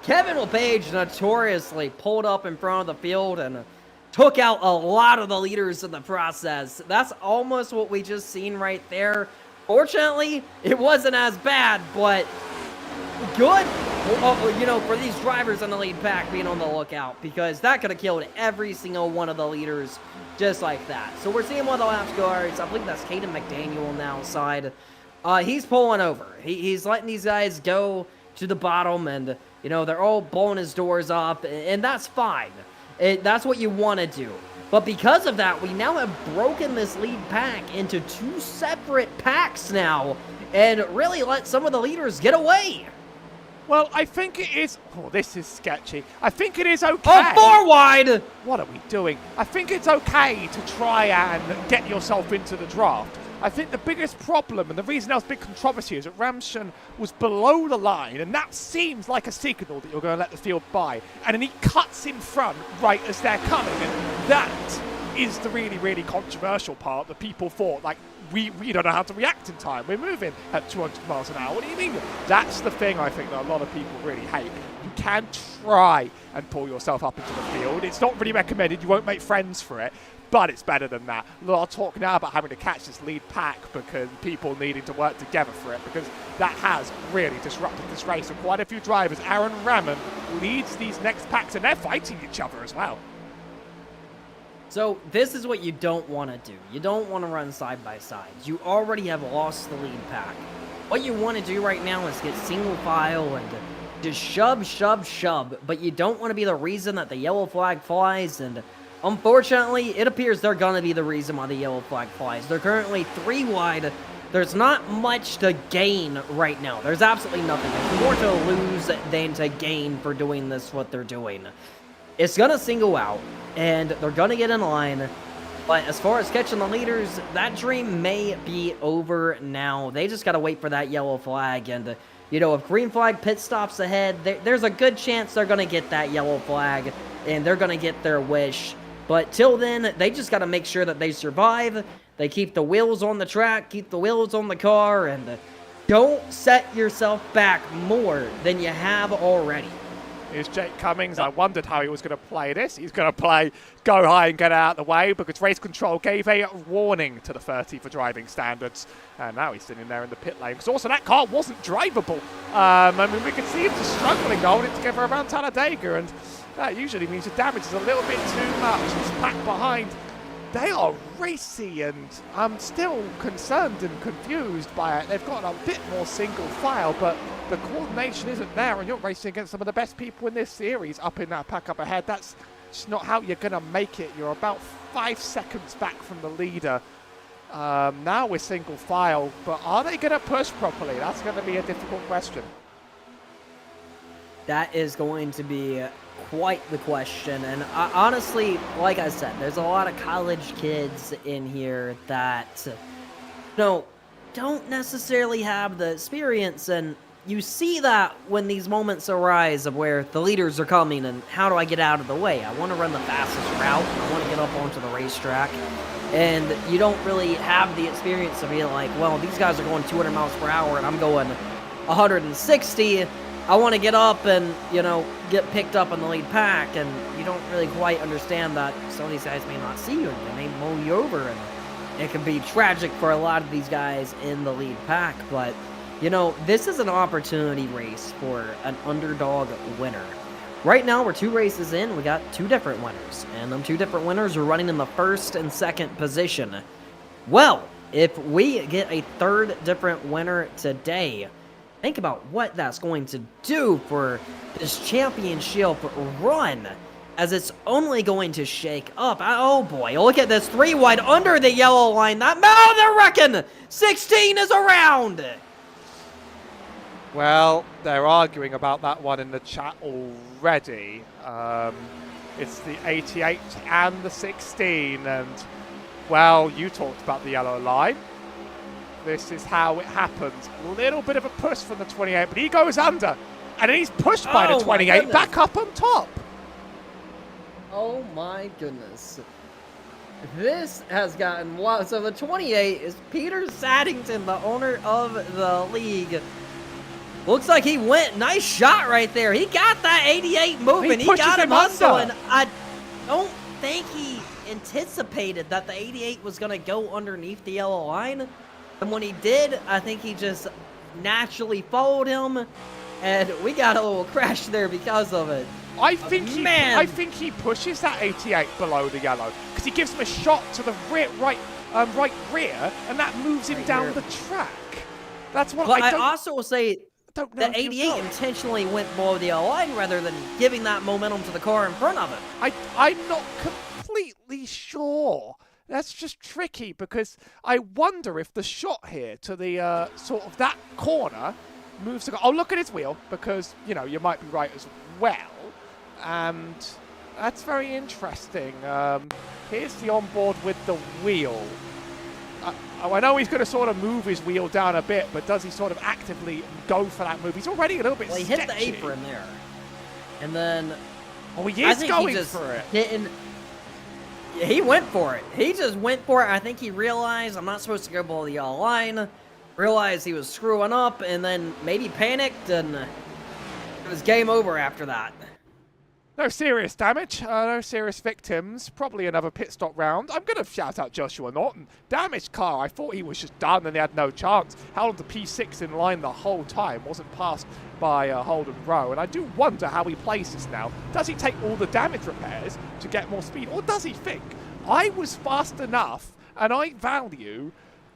Kevin LePage notoriously pulled up in front of the field and took out a lot of the leaders in the process? That's almost what we just seen right there. Fortunately, it wasn't as bad, but good Well, you know, for these drivers in the lead pack, being on the lookout, because that could have killed every single one of the leaders just like that. So we're seeing one of the lap cars. I believe that's Caden McDaniel on the outside. He's pulling over. He's letting these guys go to the bottom, and, you know, they're all blowing his doors up, and that's fine. That's what you want to do. But because of that, we now have broken this lead pack into 2 separate packs now, and really let some of the leaders get away. Well, I think it is... Oh, this is sketchy. I think it is okay. Oh, 4 wide! What are we doing? I think it's okay to try and get yourself into the draft. I think the biggest problem, and the reason there was big controversy, is that Ramshan was below the line, and that seems like a signal that you're going to let the field by. And then he cuts in front right as they're coming, and that is the really, really controversial part that people thought, like, we don't know how to react in time. We're moving at 200 miles an hour. What do you mean? That's the thing I think that a lot of people really hate. You can try and pull yourself up into the field. It's not really recommended. You won't make friends for it, but it's better than that. I'll talk now about having to catch this lead pack because people needing to work together for it, because that has really disrupted this race. And quite a few drivers, Aaron Raman leads these next packs, and they're fighting each other as well. So this is what you don't want to do. You don't want to run side by side. You already have lost the lead pack. What you want to do right now is get single file and just shove, but you don't want to be the reason that the yellow flag flies, and unfortunately, it appears they're going to be the reason why the yellow flag flies. They're currently 3 wide. There's not much to gain right now. There's absolutely nothing. There's more to lose than to gain for doing this, what they're doing. It's going to single out, and they're going to get in line. But as far as catching the leaders, that dream may be over now. They just got to wait for that yellow flag. And, you know, if green flag pit stops ahead, there's a good chance they're going to get that yellow flag, and they're going to get their wish. But till then, they just got to make sure that they survive. They keep the wheels on the track, keep the wheels on the car, and don't set yourself back more than you have already. Here's Jake Cummings. I wondered how he was going to play this. He's going to play go high and get out of the way because race control gave a warning to the 30 for driving standards. And now he's sitting there in the pit lane. Because also that car wasn't drivable. I mean, we could see him just struggling to hold it together around Talladega. And that usually means the damage is a little bit too much. It's packed behind. They are racy, and I'm still concerned and confused by it. They've got a bit more single file, but the coordination isn't there, and you're racing against some of the best people in this series up in that pack up ahead. That's just not how you're going to make it. You're about 5 seconds back from the leader. Now we're single file, but are they going to push properly? That's going to be a difficult question. That is going to be quite the question, and honestly, like I said, there's a lot of college kids in here that, don't necessarily have the experience, and you see that when these moments arise of where the leaders are coming, and how do I get out of the way? I want to run the fastest route, I want to get up onto the racetrack, and you don't really have the experience of being like, well, these guys are going 200 miles per hour, and I'm going 160. I want to get up and, get picked up in the lead pack, and you don't really quite understand that some of these guys may not see you, and they may mow you over, and it can be tragic for a lot of these guys in the lead pack, but, this is an opportunity race for an underdog winner. Right now, we're 2 races in, we got 2 different winners, and them 2 different winners are running in the 1st and 2nd position. Well, if we get a 3rd different winner today, think about what that's going to do for this championship run, as it's only going to shake up. Oh boy, look at this 3 wide under the yellow line. That they're wrecking. 16 is around. Well, they're arguing about that one in the chat already. It's the 88 and the 16, and well, you talked about the yellow line. This is how it happens. A little bit of a push from the 28, but he goes under. And then he's pushed by the 28 back up on top. Oh my goodness. This has gotten wild. So the 28 is Peter Saddington, the owner of the league. Looks like he went. Nice shot right there. He got that 88 moving. He got him hustling. I don't think he anticipated that the 88 was going to go underneath the yellow line. And when he did, I think he just naturally followed him. and we got a little crash there because of it. I think he pushes that 88 below the yellow because he gives him a shot to the right rear, and that moves him down the track. That's what I also will say don't know that 88 intentionally went below the line rather than giving that momentum to the car in front of it. I'm not completely sure. That's just tricky because I wonder if the shot here to the sort of that corner moves. I'll look at his wheel because, you know, you might be right as well. And that's very interesting. Here's the onboard with the wheel. I know he's going to sort of move his wheel down a bit, but does he sort of actively go for that move? He's already a little bit Well, he sketchy. hit the apron there. And then... Oh, he is going for it. He went for it. He just went for it. I think he realized I'm not supposed to go below the yellow line. Realized he was screwing up, and then maybe panicked, and it was game over after that. No serious damage, no serious victims. Probably another pit stop round. I'm going to shout out Joshua Norton. Damaged car. I thought he was just done and he had no chance. Held the P6 in line the whole time. Wasn't passed by Holden Rowe. And I do wonder how he places now. Does he take all the damage repairs to get more speed? Or does he think, I was fast enough and I value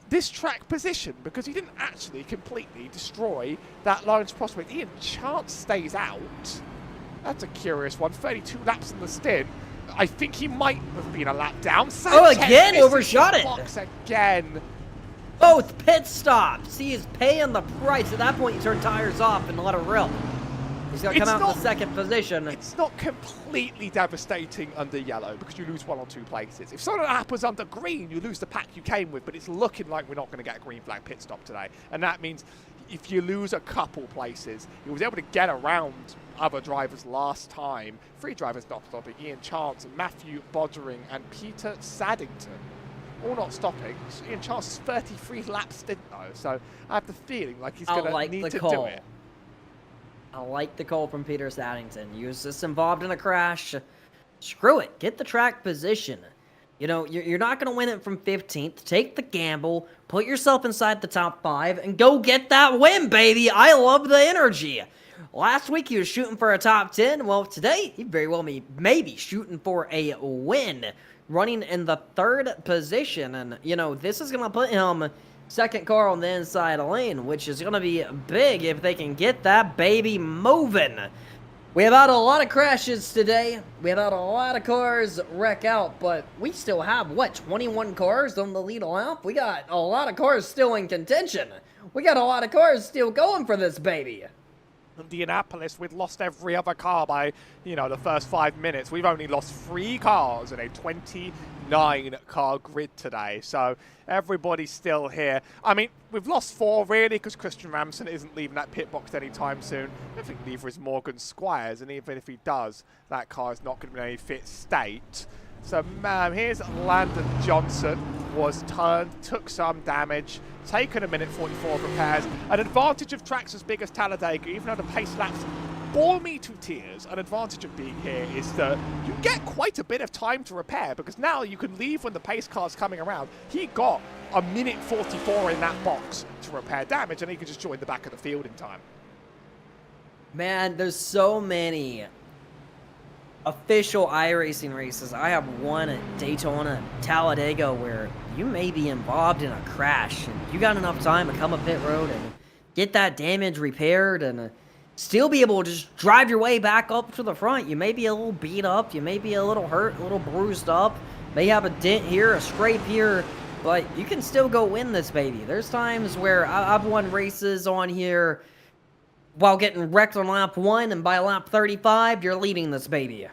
this track position, because he didn't actually completely destroy that Lawrence prospect. Ian Chance stays out. That's a curious one. 32 laps in the stint. I think he might have been a lap down. Oh, again, overshot it. Box again. Both pit stops. He is paying the price. At that point, you turn tires off and let it rip. He's going to come out in the second position. It's not completely devastating under yellow because you lose 1 or 2 places. If something happens under green, you lose the pack you came with, but it's looking like we're not going to get a green flag pit stop today. And that means if you lose a couple places, he was able to get around other drivers last time. 3 drivers not stopping: Ian Chance, Matthew Bodgering, and Peter Saddington. All not stopping. Ian Chance's 33 lap stint though, so I have the feeling like he's going to need to do it. I like the call from Peter Saddington. You was just involved in a crash. Screw it. Get the track position. You know, you're not going to win it from 15th. Take the gamble. Put yourself inside the top 5 and go get that win, baby. I love the energy. Last week he was shooting for a top 10. Well, today he very well may be shooting for a win. Running in the 3rd position. And, you know, this is going to put him second car on the inside lane, which is going to be big if they can get that baby moving. We have had a lot of crashes today. We have had a lot of cars wreck out, but we still have, what, 21 cars on the lead lap? We got a lot of cars still in contention. We got a lot of cars still going for this baby. Indianapolis, we've lost every other car by, you know, the first 5 minutes. We've only lost 3 cars in a 29-car grid today, so everybody's still here. I mean, we've lost 4 really because Christian Ramson isn't leaving that pit box anytime soon. I think neither is Morgan Squires, and even if he does, that car is not going to be in any fit state. So, here's Landon Johnson, was turned, took some damage, taken 1:44 of repairs. An advantage of tracks as big as Talladega, even though the pace laps bore me to tears, an advantage of being here is that you get quite a bit of time to repair, because now you can leave when the pace car's coming around. He got 1:44 in that box to repair damage, and he could just join the back of the field in time. Man, there's so many official iRacing races. I have one at Daytona, Talladega, where you may be involved in a crash and you got enough time to come up pit road and get that damage repaired and still be able to just drive your way back up to the front. You may be a little beat up, you may be a little hurt, a little bruised up, may have a dent here, a scrape here, but you can still go win this baby. There's times where I've won races on here while getting wrecked on lap 1, and by lap 35, you're leading this baby.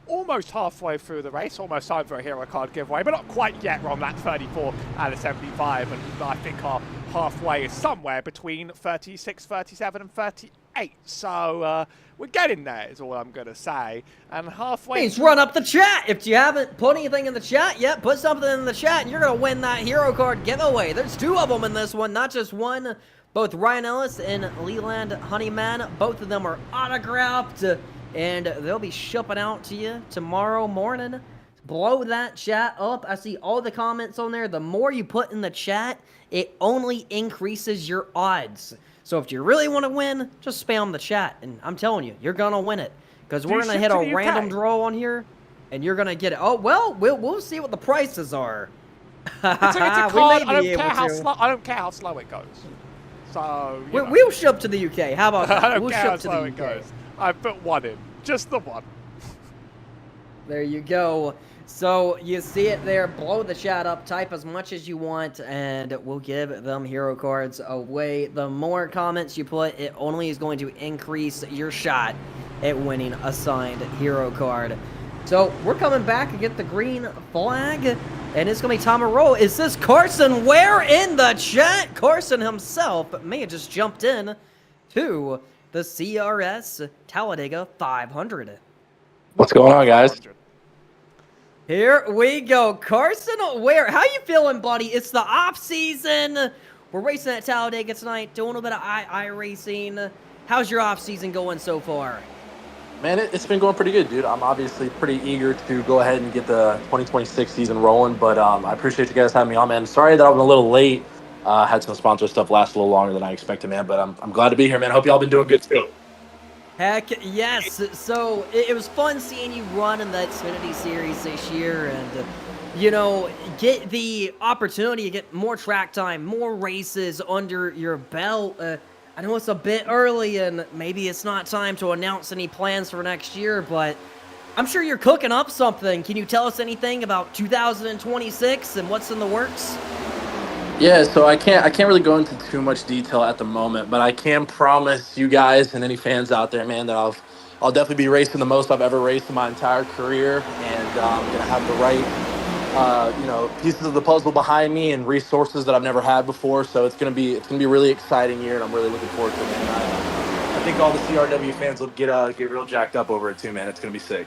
Almost halfway through the race, almost time for a hero card giveaway, but not quite yet. We're on lap 34 out of 75, and I think our halfway is somewhere between 36, 37, and 38. So we're getting there, is all I'm going to say. And halfway... Please run up the chat. If you haven't put anything in the chat yet, put something in the chat, and you're going to win that hero card giveaway. There's 2 of them in this one, not just one. Both Ryan Ellis and Leland Honeyman, both of them are autographed, and they'll be shipping out to you tomorrow morning. Blow that chat up. I see all the comments on there. The more you put in the chat, it only increases your odds. So if you really want to win, just spam the chat, and I'm telling you, you're gonna win it. Because we're you gonna ship hit to a the random UK? draw on here, and you're gonna get it. Oh well, we'll see what the prices are. It's a We card. may be able to. I don't care how slow it goes. So you know. We'll ship to the UK. How about I that? don't We'll care how ship to the slow UK. it goes. I put one in, just the one. There you go. So you see it there. Blow the chat up. Type as much as you want, and we'll give them hero cards away. The more comments you put, it only is going to increase your shot at winning a signed hero card. So we're coming back to get the green flag, and it's going to be time to roll. Is this Carson Ware in the chat? Carson himself may have just jumped in to the CRS Talladega 500. What's going on, guys? Here we go. Carson Ware, how you feeling, buddy? It's the off season. We're racing at Talladega tonight, doing a little bit of iRacing. How's your off season going so far? Man, it's been going pretty good, dude. I'm obviously pretty eager to go ahead and get the 2026 season rolling, but I appreciate you guys having me on, man. Sorry that I'm a little late. Had some sponsor stuff last a little longer than I expected, man, but I'm glad to be here, man. Hope y'all been doing good, too. Heck yes. So it was fun seeing you run in the Xfinity Series this year and, you know, get the opportunity to get more track time, more races under your belt. I know it's a bit early and maybe it's not time to announce any plans for next year, but I'm sure you're cooking up something. Can you tell us anything about 2026 and what's in the works? Yeah, so I can't really go into too much detail at the moment, but I can promise you guys and any fans out there, man, that I'll definitely be racing the most I've ever raced in my entire career, and I'm gonna have the right pieces of the puzzle behind me and resources that I've never had before. So it's gonna be a really exciting year, and I'm really looking forward to it, man. I think all the CRW fans will get real jacked up over it too, man. It's gonna be sick.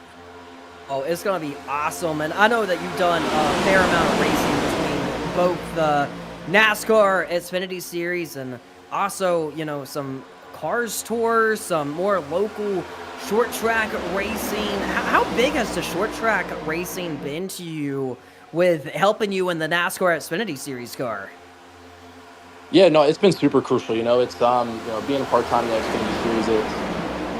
Oh, it's going to be awesome. And I know that you've done a fair amount of racing between both the NASCAR Xfinity Series and also, you know, some Cars Tours, some more local short track racing. How big has the short track racing been to you with helping you in the NASCAR Xfinity Series car? Yeah, no, it's been super crucial. It's being a part-time in the Xfinity Series is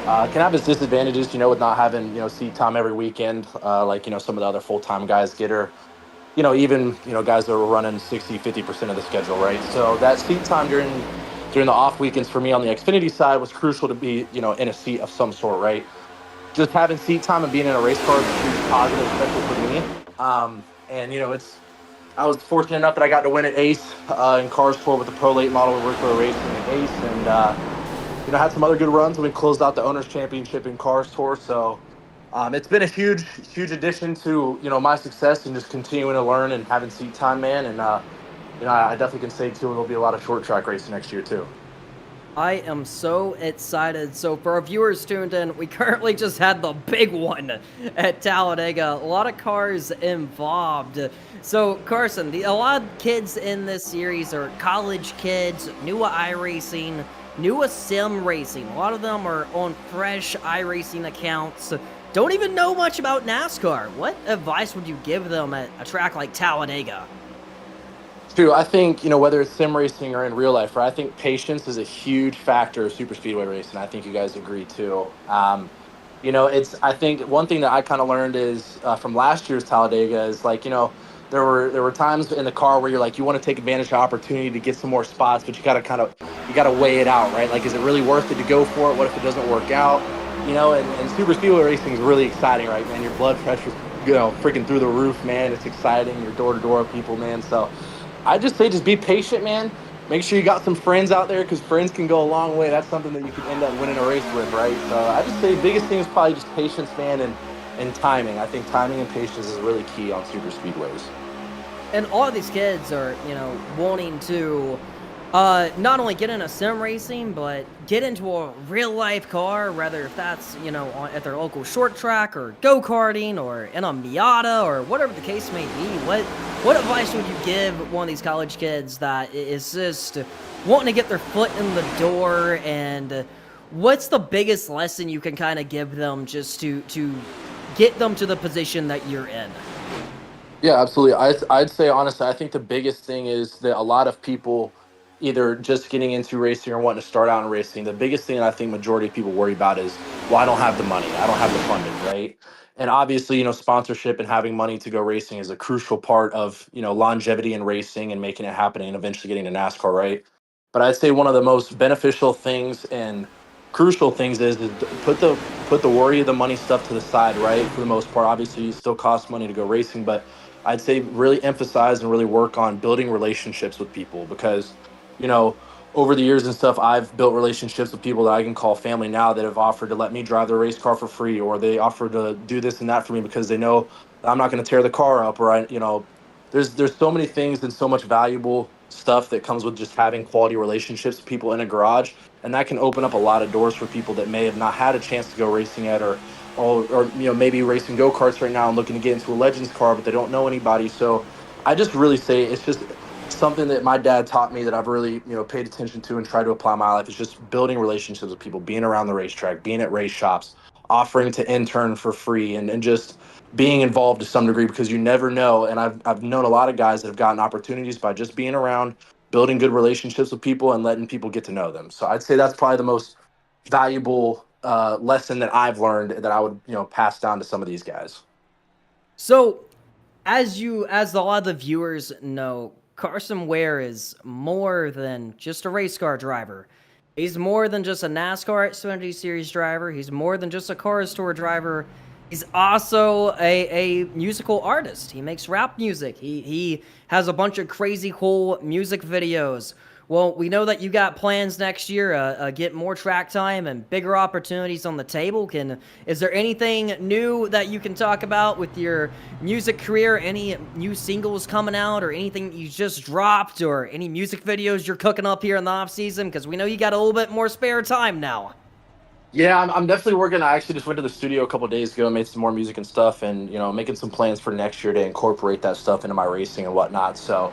can have its disadvantages. With not having seat time every weekend, like some of the other full-time guys get, or even guys that are running 60-50% of the schedule, right? So that seat time during the off weekends for me on the Xfinity side was crucial to be in a seat of some sort, right? Just having seat time and being in a race car is a huge positive, especially for me. And I was fortunate enough that I got to win at Ace in Cars Tour with the Pro Late model. We worked for a racing at Ace, and had some other good runs. We closed out the Owners Championship in Cars Tour. So it's been a huge addition to my success and just continuing to learn and having seat time, man. And I definitely can say too, there'll be a lot of short track racing next year too. I am so excited. So for our viewers tuned in, we currently just had the big one at Talladega. A lot of cars involved. So Carson, a lot of kids in this series are college kids, new to iRacing, new to sim racing. A lot of them are on fresh iRacing accounts. Don't even know much about NASCAR. What advice would you give them at a track like Talladega? True. I think, whether it's sim racing or in real life, right? I think patience is a huge factor of super speedway racing. I think you guys agree too. I think one thing that I kind of learned is from last year's Talladega is there were times in the car where you're like, you want to take advantage of the opportunity to get some more spots, but you gotta weigh it out, right? Like, is it really worth it to go for it? What if it doesn't work out? And super speedway racing is really exciting, right, man? Your blood pressure's, freaking through the roof, man. It's exciting. You're door to door people, man. So I just say, just be patient, man. Make sure you got some friends out there, because friends can go a long way. That's something that you can end up winning a race with, right? So I just say biggest thing is probably just patience, man, and timing. I think timing and patience is really key on super speedways. And all of these kids are, wanting to not only get into sim racing, but get into a real life car, whether if that's, at their local short track or go-karting or in a Miata or whatever the case may be. What advice would you give one of these college kids that is just wanting to get their foot in the door, and what's the biggest lesson you can kind of give them just to get them to the position that you're in? Yeah, absolutely. I'd say, honestly, I think the biggest thing is that a lot of people either just getting into racing or wanting to start out in racing, the biggest thing that I think majority of people worry about is, well, I don't have the money, I don't have the funding, right? And obviously, sponsorship and having money to go racing is a crucial part of, longevity in racing and making it happen and eventually getting to NASCAR, right? But I'd say one of the most beneficial things and crucial things is put the worry of the money stuff to the side, right? For the most part, obviously, it still costs money to go racing, but I'd say really emphasize and really work on building relationships with people because, you know, over the years and stuff, I've built relationships with people that I can call family now that have offered to let me drive their race car for free, or they offer to do this and that for me because they know that I'm not going to tear the car up, or there's so many things and so much valuable stuff that comes with just having quality relationships with people in a garage, and that can open up a lot of doors for people that may have not had a chance to go racing yet, or maybe racing go-karts right now and looking to get into a Legends car, but they don't know anybody. So I just really say it's just something that my dad taught me that I've really, paid attention to and tried to apply in my life is just building relationships with people, being around the racetrack, being at race shops, offering to intern for free, and just being involved to some degree, because you never know. And I've known a lot of guys that have gotten opportunities by just being around, building good relationships with people and letting people get to know them. So I'd say that's probably the most valuable lesson that I've learned that I would, pass down to some of these guys. So, as a lot of the viewers know, Carson Ware is more than just a race car driver. He's more than just a NASCAR Xfinity Series driver. He's more than just a Cars Tour driver. He's also a musical artist. He makes rap music. He has a bunch of crazy cool music videos. Well, we know that you got plans next year, get more track time and bigger opportunities on the table. Is there anything new that you can talk about with your music career? Any new singles coming out, or anything you just dropped, or any music videos you're cooking up here in the off season? Because we know you got a little bit more spare time now. Yeah, I'm definitely working. I actually just went to the studio a couple days ago and made some more music and stuff, and making some plans for next year to incorporate that stuff into my racing and whatnot. So,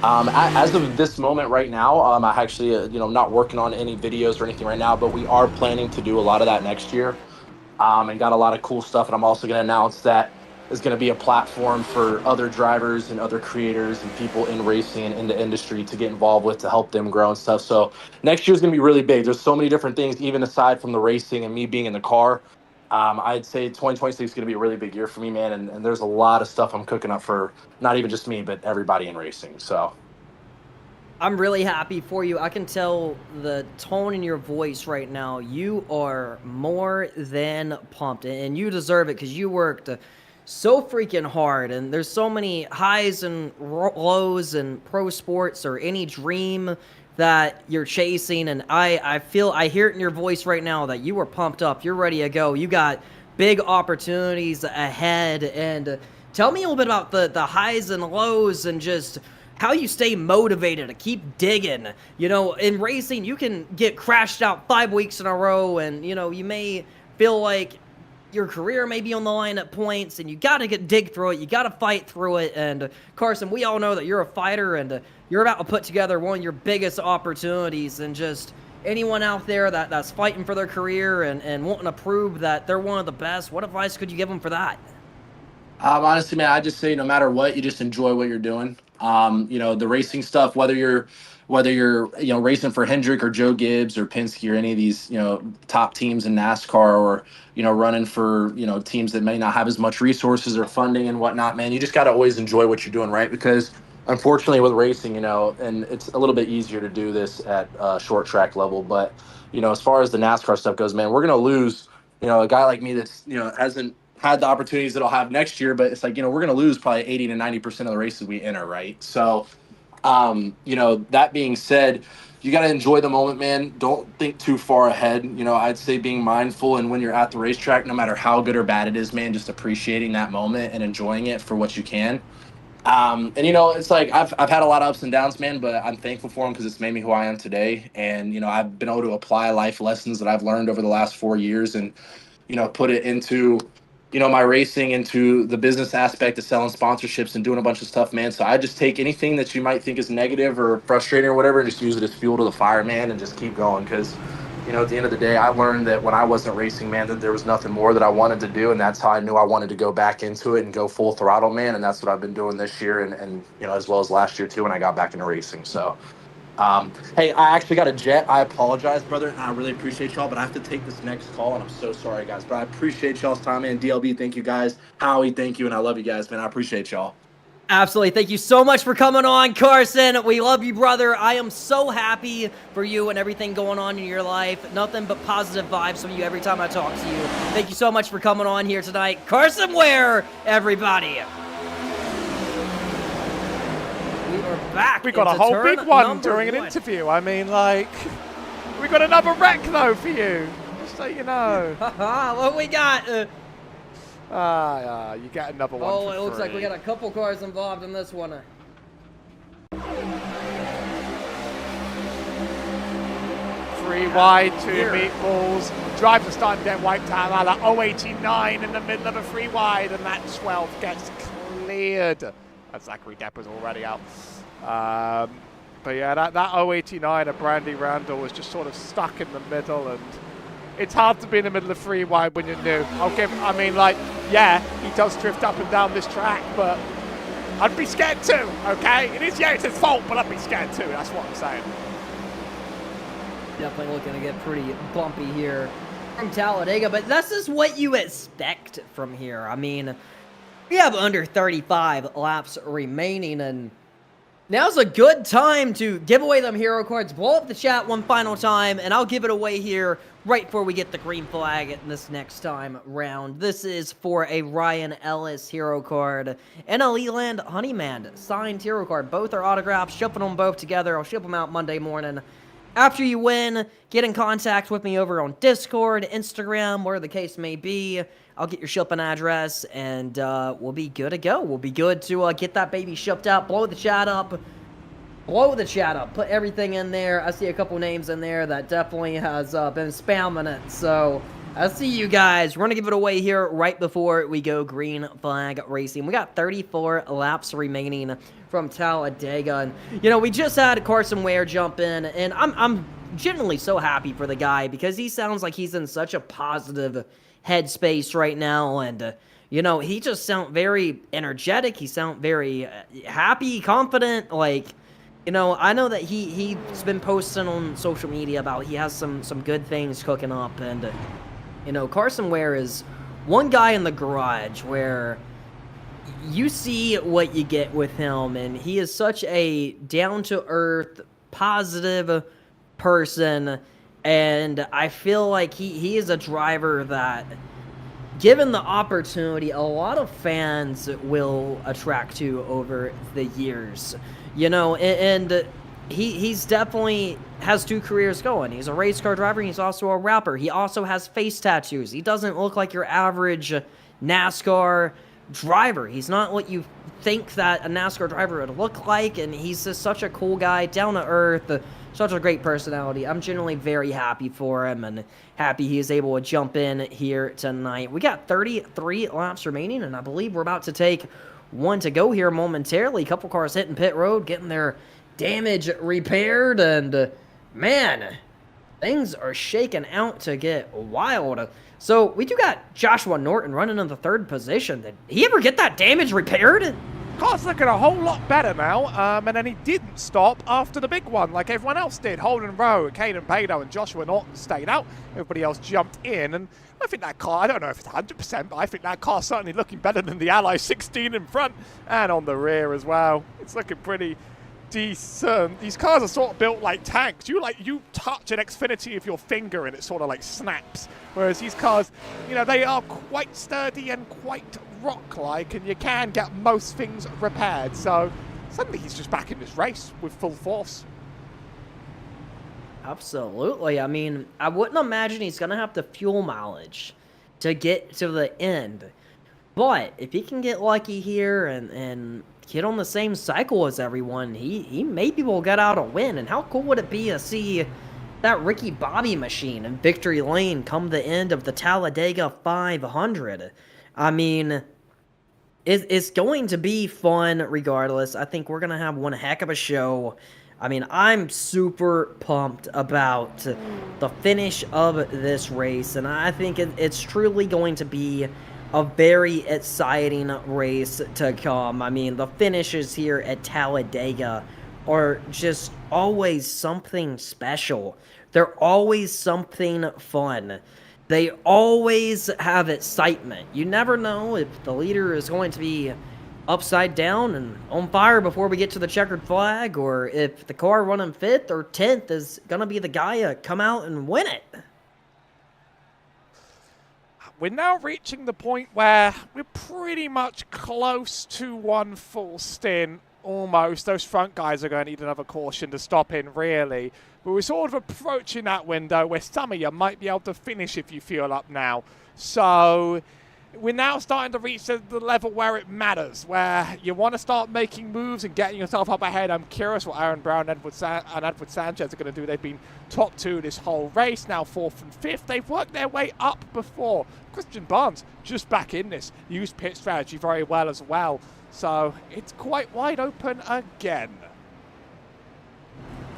as of this moment right now, I actually, not working on any videos or anything right now, but we are planning to do a lot of that next year, and got a lot of cool stuff. And I'm also going to announce that is going to be a platform for other drivers and other creators and people in racing and in the industry to get involved with to help them grow and stuff. So next year is going to be really big. There's so many different things, even aside from the racing and me being in the car. I'd say 2026 is going to be a really big year for me, man. And there's a lot of stuff I'm cooking up for not even just me, but everybody in racing. So. I'm really happy for you. I can tell the tone in your voice right now. You are more than pumped, and you deserve it because you worked so freaking hard. And there's so many highs and lows in pro sports or any dream that you're chasing. And I hear it in your voice right now that you are pumped up. You're ready to go. You got big opportunities ahead. And tell me a little bit about the highs and lows and just how you stay motivated to keep digging. In racing, you can get crashed out 5 weeks in a row, and, you may feel like your career may be on the line at points, and you got to dig through it. You got to fight through it. And, Carson, we all know that you're a fighter, and you're about to put together one of your biggest opportunities. And just anyone out there that's fighting for their career and wanting to prove that they're one of the best, what advice could you give them for that? Honestly, man, I just say no matter what, you just enjoy what you're doing. The racing stuff, whether you're racing for Hendrick or Joe Gibbs or Penske or any of these top teams in NASCAR, or running for teams that may not have as much resources or funding and whatnot, man, you just got to always enjoy what you're doing, right? Because unfortunately with racing, and it's a little bit easier to do this at short track level, but as far as the NASCAR stuff goes, man, we're gonna lose a guy like me that's hasn't had the opportunities that I'll have next year, but it's like, we're going to lose probably 80 to 90% of the races we enter. Right. So, that being said, you got to enjoy the moment, man. Don't think too far ahead. I'd say being mindful, and when you're at the racetrack, no matter how good or bad it is, man, just appreciating that moment and enjoying it for what you can. And it's like I've had a lot of ups and downs, man, but I'm thankful for them because it's made me who I am today. And I've been able to apply life lessons that I've learned over the last 4 years, and put it into my racing, into the business aspect of selling sponsorships and doing a bunch of stuff, man. So I just take anything that you might think is negative or frustrating or whatever, and just use it as fuel to the fire, man, and just keep going. Because at the end of the day, I learned that when I wasn't racing, man, that there was nothing more that I wanted to do, and that's how I knew I wanted to go back into it and go full throttle, man. And that's what I've been doing this year, and as well as last year too when I got back into racing. So Hey, I actually got a jet. I apologize, brother, and I really appreciate y'all, but I have to take this next call, and I'm so sorry, guys. But I appreciate y'all's time, man. DLB, thank you, guys. Howie, thank you, and I love you guys, man. I appreciate y'all. Absolutely. Thank you so much for coming on, Carson. We love you, brother. I am so happy for you and everything going on in your life. Nothing but positive vibes from you every time I talk to you. Thank you so much for coming on here tonight. Carson Ware, everybody. We are back. We got a whole big one during an interview. I mean, like, we got another wreck, though, for you. Just so you know. What we got? You get another one. Oh, it looks like we got a couple cars involved in this one. 3 wide, 2 meatballs. Drives are starting to get wiped out. Now that 089 in the middle of a 3 wide, and that 12 gets cleared. That's Zachary Depper's already out. But yeah, that 089 of Brandy Randall was just sort of stuck in the middle, and it's hard to be in the middle of 3 wide when you're new. I mean, like, yeah, he does drift up and down this track, but I'd be scared too, okay? It's his fault, but I'd be scared too. That's what I'm saying. Definitely looking to get pretty bumpy here from Talladega, but this is what you expect from here. I mean, we have under 35 laps remaining, and now's a good time to give away them hero cards. Blow up the chat one final time, and I'll give it away here right before we get the green flag this next time round. This is for a Ryan Ellis hero card and a Leland Honeyman signed hero card. Both are autographs. Shipping them both together. I'll ship them out Monday morning. After you win, get in contact with me over on Discord, Instagram, where the case may be. I'll get your shipping address, and we'll be good to go. We'll be good to get that baby shipped out. Blow the chat up. Blow the chat up. Put everything in there. I see a couple names in there that definitely has been spamming it. So, I see you guys. We're going to give it away here right before we go green flag racing. We got 34 laps remaining from Talladega. And, you know, we just had Carson Ware jump in, and I'm genuinely so happy for the guy because he sounds like he's in such a positive headspace right now, and you know, he just sounds very energetic. He sounds very happy, confident. Like, you know, I know that he's been posting on social media about he has some good things cooking up, and you know, Carson Ware is one guy in the garage where you see what you get with him, and he is such a down-to-earth, positive person. And I feel like he is a driver that, given the opportunity, a lot of fans will attract to over the years. You know, and he's definitely has 2 careers going. He's a race car driver, and he's also a rapper. He also has face tattoos. He doesn't look like your average NASCAR driver. He's not what you think that a NASCAR driver would look like, and he's just such a cool guy, down to earth, such a great personality. I'm genuinely very happy for him and happy he is able to jump in here tonight. We got 33 laps remaining, and I believe we're about to take one to go here momentarily. A couple cars hitting pit road, getting their damage repaired, and man, things are shaking out to get wild. So we do got Joshua Norton running in the 3rd position. Did he ever get that damage repaired? Car's looking a whole lot better now, and then he didn't stop after the big one like everyone else did. Holden Rowe, Caden Pado, and Joshua Norton stayed out. Everybody else jumped in, and I think that car, I don't know if it's 100%, but I think that car's certainly looking better than the Ally 16 in front and on the rear as well. It's looking pretty decent. These cars are sort of built like tanks. You touch an Xfinity with your finger and it sort of like snaps. Whereas these cars, you know, they are quite sturdy and quite rock-like, and you can get most things repaired. So suddenly he's just back in this race with full force. Absolutely. I mean, I wouldn't imagine he's going to have the fuel mileage to get to the end. But if he can get lucky here and get on the same cycle as everyone, he maybe will get out a win. And how cool would it be to see that Ricky Bobby machine in victory lane come the end of the Talladega 500? I mean, it's going to be fun regardless. I think we're going to have one heck of a show. I mean, I'm super pumped about the finish of this race, and I think it's truly going to be a very exciting race to come. I mean, the finishes here at Talladega are just always something special. They're always something fun. They always have excitement. You never know if the leader is going to be upside down and on fire before we get to the checkered flag, or if the car running 5th or 10th is going to be the guy to come out and win it. We're now reaching the point where we're pretty much close to one full stint. Almost. Those front guys are going to need another caution to stop in, really. But we're sort of approaching that window where some of you might be able to finish if you fuel up now. So we're now starting to reach the level where it matters, where you want to start making moves and getting yourself up ahead. I'm curious what Aaron Brown and Edward Sanchez are going to do. They've been top 2 this whole race, now 4th and 5th. They've worked their way up before. Christian Barnes just back in this, used pit strategy very well as well. So it's quite wide open again.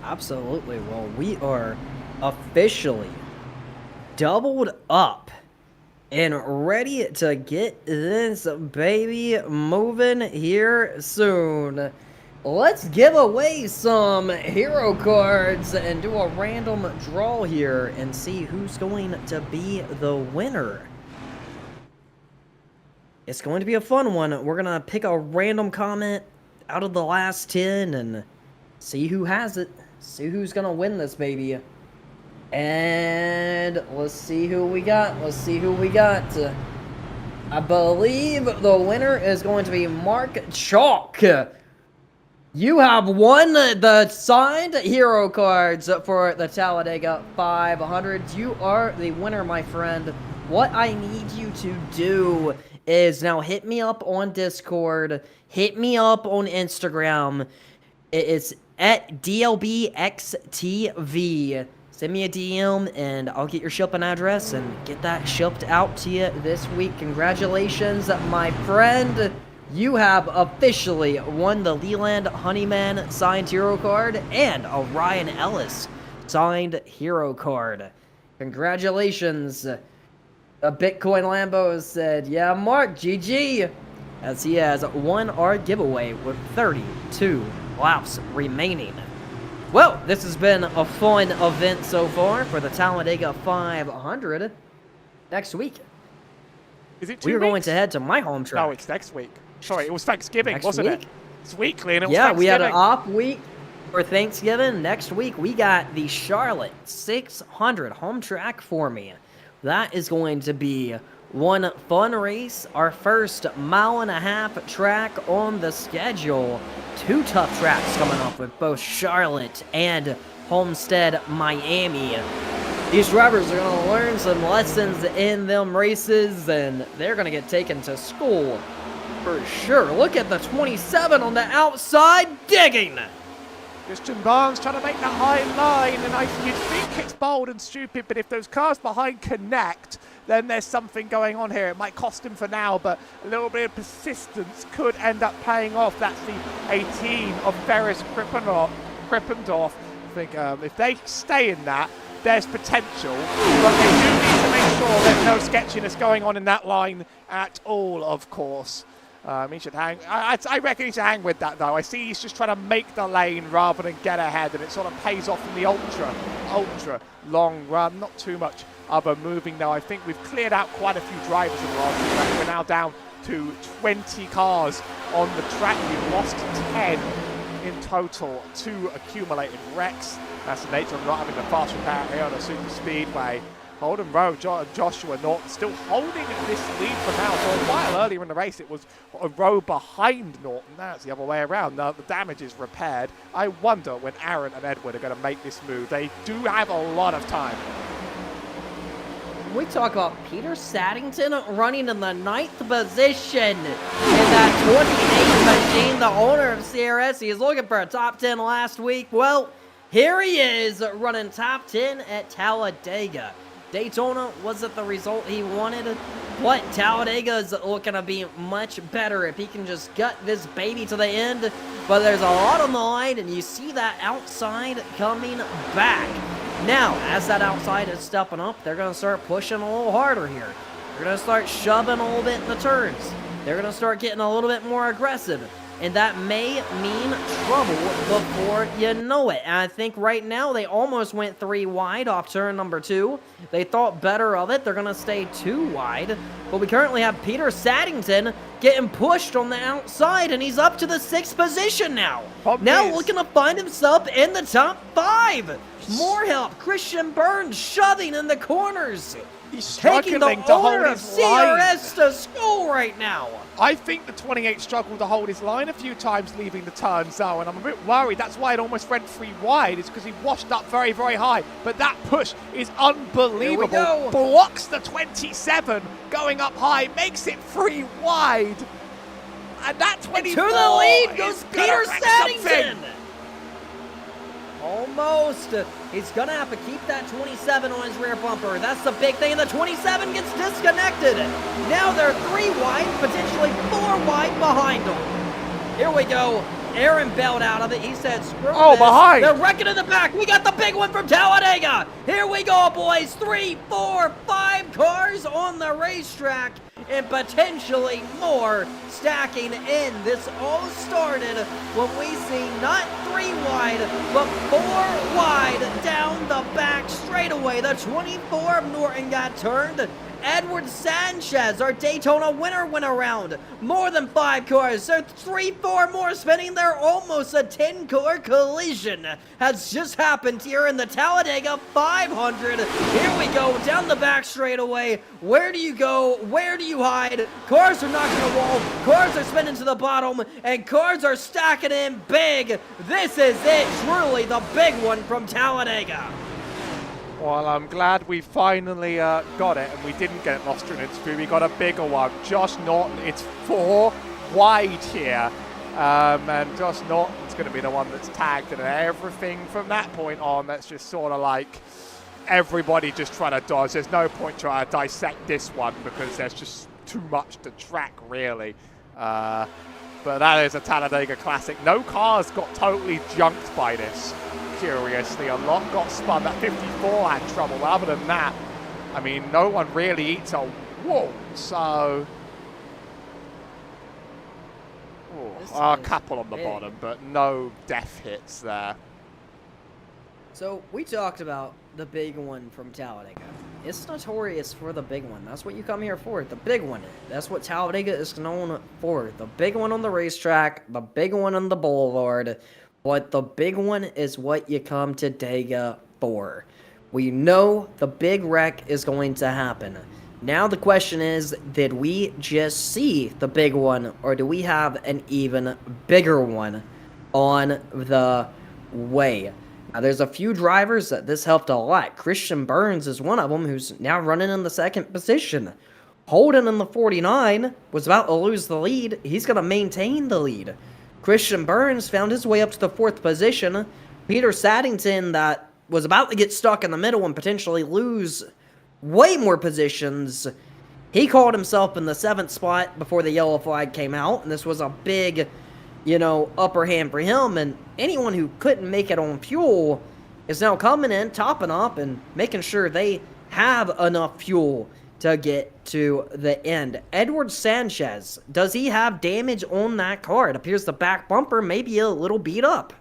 Absolutely. Well, we are officially doubled up and ready to get this baby moving here soon. Let's give away some hero cards and do a random draw here and see who's going to be the winner. It's going to be a fun one. We're going to pick a random comment out of the last 10 and see who has it. See who's going to win this baby. And let's see who we got. Let's see who we got. I believe the winner is going to be Mark Chalk. You have won the signed hero cards for the Talladega 500. You are the winner, my friend. What I need you to do is now hit me up on Discord, hit me up on Instagram. It's at dlbxtv. Send me a DM and I'll get your shipping address and get that shipped out to you this week. Congratulations, my friend. You have officially won the Leland Honeyman signed hero card and a Ryan Ellis signed hero card. Congratulations. A Bitcoin Lambo said, yeah, Mark, GG, as he has won our giveaway with 32 laps remaining. Well, this has been a fun event so far for the Talladega 500. Next week, Is it 2 we are weeks? going to head to my home track. No, it's next week. Sorry, it was Thanksgiving, Next wasn't week? it? It's weekly and it was Yeah, Thanksgiving. we had an off week for Thanksgiving. Next week, we got the Charlotte 600 home track for me. That is going to be one fun race, our first 1.5 mile track on the schedule. 2 tough tracks coming up with both Charlotte and Homestead, Miami. These drivers are going to learn some lessons in them races, and they're going to get taken to school for sure. Look at the 27 on the outside digging. Christian Barnes trying to make that high line, and you'd think it's bold and stupid, but if those cars behind connect, then there's something going on here. It might cost him for now, but a little bit of persistence could end up paying off. That's the 18 of Ferris Krippendorf. I think if they stay in that, there's potential, but they do need to make sure there's no sketchiness going on in that line at all, of course. He should hang. I reckon he should hang with that, though. I see he's just trying to make the lane rather than get ahead, and it sort of pays off in the ultra long run. Not too much of a moving, though. I think we've cleared out quite a few drivers in the last few tracks. We're now down to 20 cars on the track. We've lost 10 in total, 2 accumulated wrecks. That's the nature of not having the fast repair here on a super speedway. Holden Rowe, Joshua Norton still holding this lead for now. So a while earlier in the race, it was a row behind Norton. Now it's the other way around. Now the damage is repaired. I wonder when Aaron and Edward are going to make this move. They do have a lot of time. We talk about Peter Saddington running in the 9th position in that 28 machine, the owner of CRS. He is looking for a top 10 last week. Well, here he is running top 10 at Talladega. Daytona wasn't the result he wanted, but Talladega is looking to be much better if he can just gut this baby to the end. But there's a lot on the line, and you see that outside coming back. Now, as that outside is stepping up, they're going to start pushing a little harder here. They're going to start shoving a little bit in the turns. They're going to start getting a little bit more aggressive. and that may mean trouble before you know it. And I think right now they almost went 3 wide off turn number 2. They thought better of it. They're going to stay 2 wide. But we currently have Peter Saddington getting pushed on the outside, and he's up to the 6th position now. Now looking to find himself in the top 5. More help. Christian Burns shoving in the corners. He's taking the struggling to hold owner of his line. CRS to school right now. I think the 28 struggled to hold his line a few times leaving the turn zone, and I'm a bit worried. That's why it almost went 3 wide, is because he washed up very, very high. But that push is unbelievable. Blocks the 27 going up high, makes it 3 wide. And that 24 to the lead goes Peter Saddington. Something. Almost. He's going to have to keep that 27 on his rear bumper. That's the big thing. The 27 gets disconnected. Now they're 3 wide, potentially 4 wide behind him. Here we go. Aaron bailed out of it. He said, screw this. Behind. They're wrecking in the back. We got the big one from Talladega. Here we go, boys. 3, 4, 5 cars on the racetrack, and potentially more stacking in. This all started when we see not 3 wide, but 4 wide down the back straightaway. The 24 of Norton got turned. Edward Sanchez, our Daytona winner, went around. More than 5 cars. So 3, 4 more spinning there. Almost a 10-car collision has just happened here in the Talladega 500. Here we go, down the back straightaway. Where do you go? Where do you hide? Cars are knocking the wall. Cars are spinning to the bottom. And cars are stacking in big. This is it, truly the big one from Talladega. Well, I'm glad we finally got it, and we didn't get it lost in an interview. We got a bigger one. Josh Norton, it's 4 wide here. And Josh Norton's going to be the one that's tagged, and everything from that point on, that's just sort of like everybody just trying to dodge. There's no point trying to dissect this one because there's just too much to track, really. But that is a Talladega Classic. No cars got totally junked by this. Curiously, a lot got spun. That 54 had trouble. Other than that, I mean, no one really eats a wall. So, a couple on the bottom, but no death hits there. So we talked about the big one from Talladega. It's notorious for the big one. That's what you come here for, the big one. That's what Talladega is known for. The big one on the racetrack, the big one on the boulevard. But the big one is what you come to Dega for. We know the big wreck is going to happen. Now the question is, did we just see the big one, or do we have an even bigger one on the way? Now, there's a few drivers that this helped a lot. Christian Burns is one of them, who's now running in the 2nd position. Holden in the 49 was about to lose the lead. He's going to maintain the lead. Christian Burns found his way up to the 4th position. Peter Saddington, that was about to get stuck in the middle and potentially lose way more positions, he called himself in the 7th spot before the yellow flag came out, and this was a big, upper hand for him, and anyone who couldn't make it on fuel is now coming in, topping up, and making sure they have enough fuel to get to the end. Edward Sanchez, does he have damage on that car? It appears the back bumper may be a little beat up.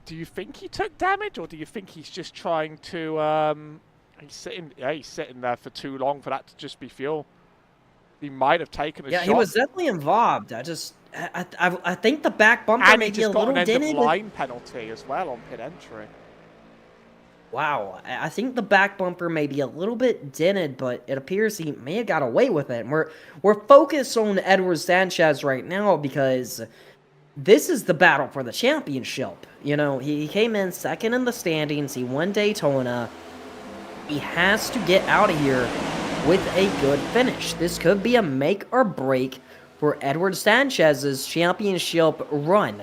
Do you think he took damage, or do you think he's just trying to... he's sitting there for too long for that to just be fuel. He might have taken a shot. Yeah, he was definitely involved. I think the back bumper may be a little dented. And he just got an end-of-line penalty as well on pit entry. Wow, I think the back bumper may be a little bit dented, but it appears he may have got away with it. And we're focused on Edward Sanchez right now because this is the battle for the championship. He came in 2nd in the standings. He won Daytona. He has to get out of here with a good finish. This could be a make or break for Edward Sanchez's championship run.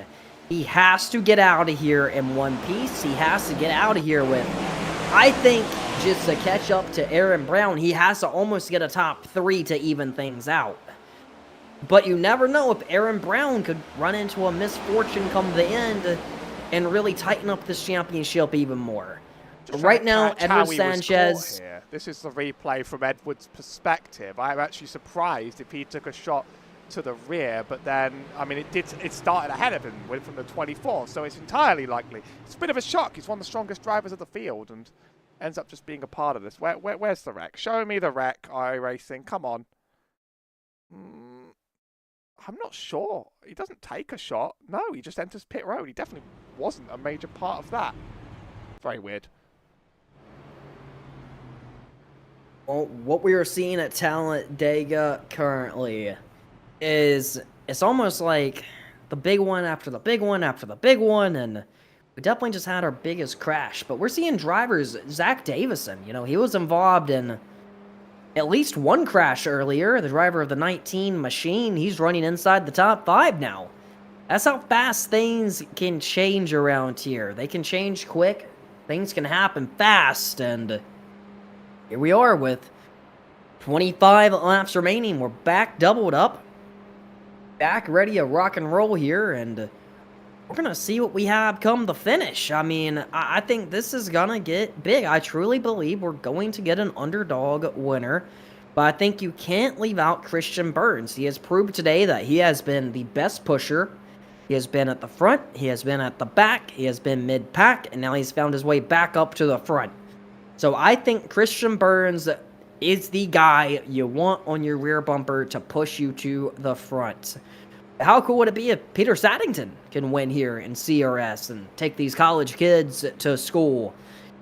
He has to get out of here in one piece. He has to get out of here with, I think, just to catch up to Aaron Brown, he has to almost get a top 3 to even things out. But you never know if Aaron Brown could run into a misfortune come the end and really tighten up this championship even more. Right now, Edward Sanchez... This is the replay from Edward's perspective. I'm actually surprised if he took a shot to the rear, but then, I mean, it started ahead of him, went from the 24th, so it's entirely likely. It's a bit of a shock. He's one of the strongest drivers of the field and ends up just being a part of this. Where's the wreck? Show me the wreck, iRacing. Come on. I'm not sure. He doesn't take a shot. No, he just enters pit road. He definitely wasn't a major part of that. Very weird. Well, what we are seeing at Talladega currently is it's almost like the big one after the big one after the big one, and we definitely just had our biggest crash. But we're seeing drivers, Zach Davison, you know, he was involved in at least one crash earlier. The driver of the 19 machine, he's running inside the top 5 now. That's how fast things can change around here. They can change quick, things can happen fast, and here we are with 25 laps remaining. We're back doubled up, back ready to rock and roll here, and we're going to see what we have come the finish. I mean, I think this is going to get big. I truly believe we're going to get an underdog winner, but I think you can't leave out Christian Burns. He has proved today that he has been the best pusher. He has been at the front, he has been at the back, he has been mid-pack, and now he's found his way back up to the front. So I think Christian Burns is the guy you want on your rear bumper to push you to the front. How cool would it be if Peter Saddington can win here in CRS and take these college kids to school?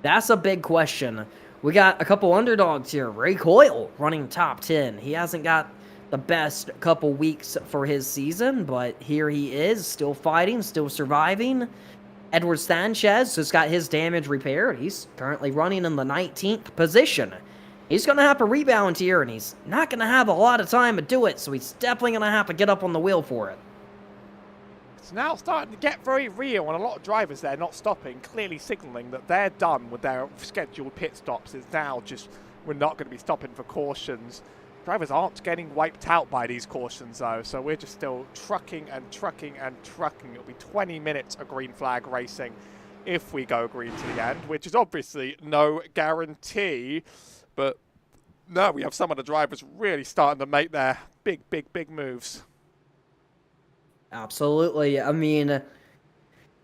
That's a big question. We got a couple underdogs here. Ray Coyle running top 10. He hasn't got the best couple weeks for his season, but here he is, still fighting, still surviving. Edward Sanchez just got his damage repaired. He's currently running in the 19th position. He's going to have to rebound here, and he's not going to have a lot of time to do it, so he's definitely going to have to get up on the wheel for it. It's now starting to get very real, and a lot of drivers there not stopping, clearly signaling that they're done with their scheduled pit stops. It's now just, we're not going to be stopping for cautions. Drivers aren't getting wiped out by these cautions, though, so we're just still trucking and trucking and trucking. It'll be 20 minutes of green flag racing if we go green to the end, which is obviously no guarantee. But no, we have some of the drivers really starting to make their big moves. Absolutely. I mean,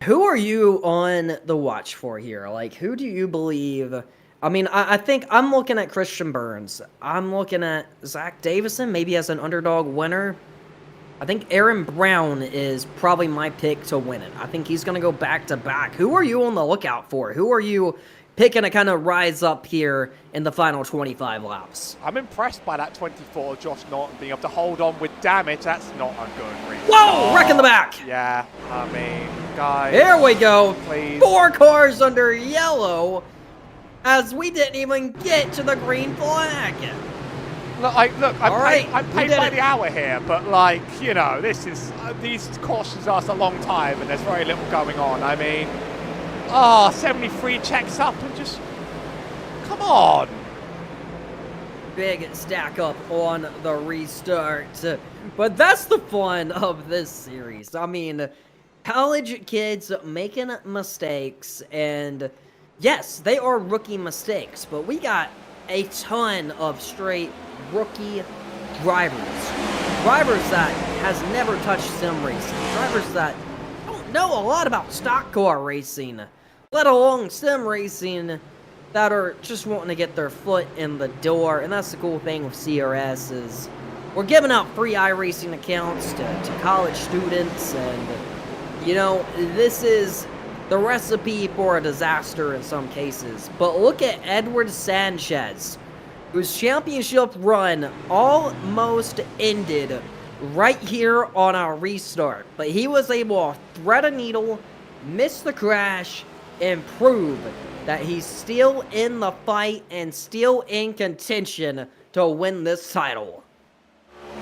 who are you on the watch for here? Like, who do you believe? I mean, I think I'm looking at Christian Burns. I'm looking at Zach Davison, maybe as an underdog winner. I think Aaron Brown is probably my pick to win it. I think he's going to go back-to-back. Who are you on the lookout for? Who are you picking to kind of rise up here in the final 25 laps? I'm impressed by that 24 Josh Norton being able to hold on with damage. That's not a good reason. Whoa! Wreck in the back! Yeah, I mean, guys. Here we go. Please. 4 cars under yellow as we didn't even get to the green flag. Look, I'm paid by the hour here, but like, you know, this is these cautions last a long time, and there's very little going on. I mean, 73 checks up and just come on. Big stack up on the restart, but that's the fun of this series. I mean, college kids making mistakes, and yes, they are rookie mistakes, but we got a ton of straight rookie drivers that has never touched sim racing, drivers that don't know a lot about stock car racing, let alone sim racing, that are just wanting to get their foot in the door. And that's the cool thing with CRS is we're giving out free iRacing accounts to college students, and you know, this is the recipe for a disaster in some cases. But look at Edward Sanchez, whose championship run almost ended right here on our restart. But he was able to thread a needle, miss the crash, and prove that he's still in the fight and still in contention to win this title.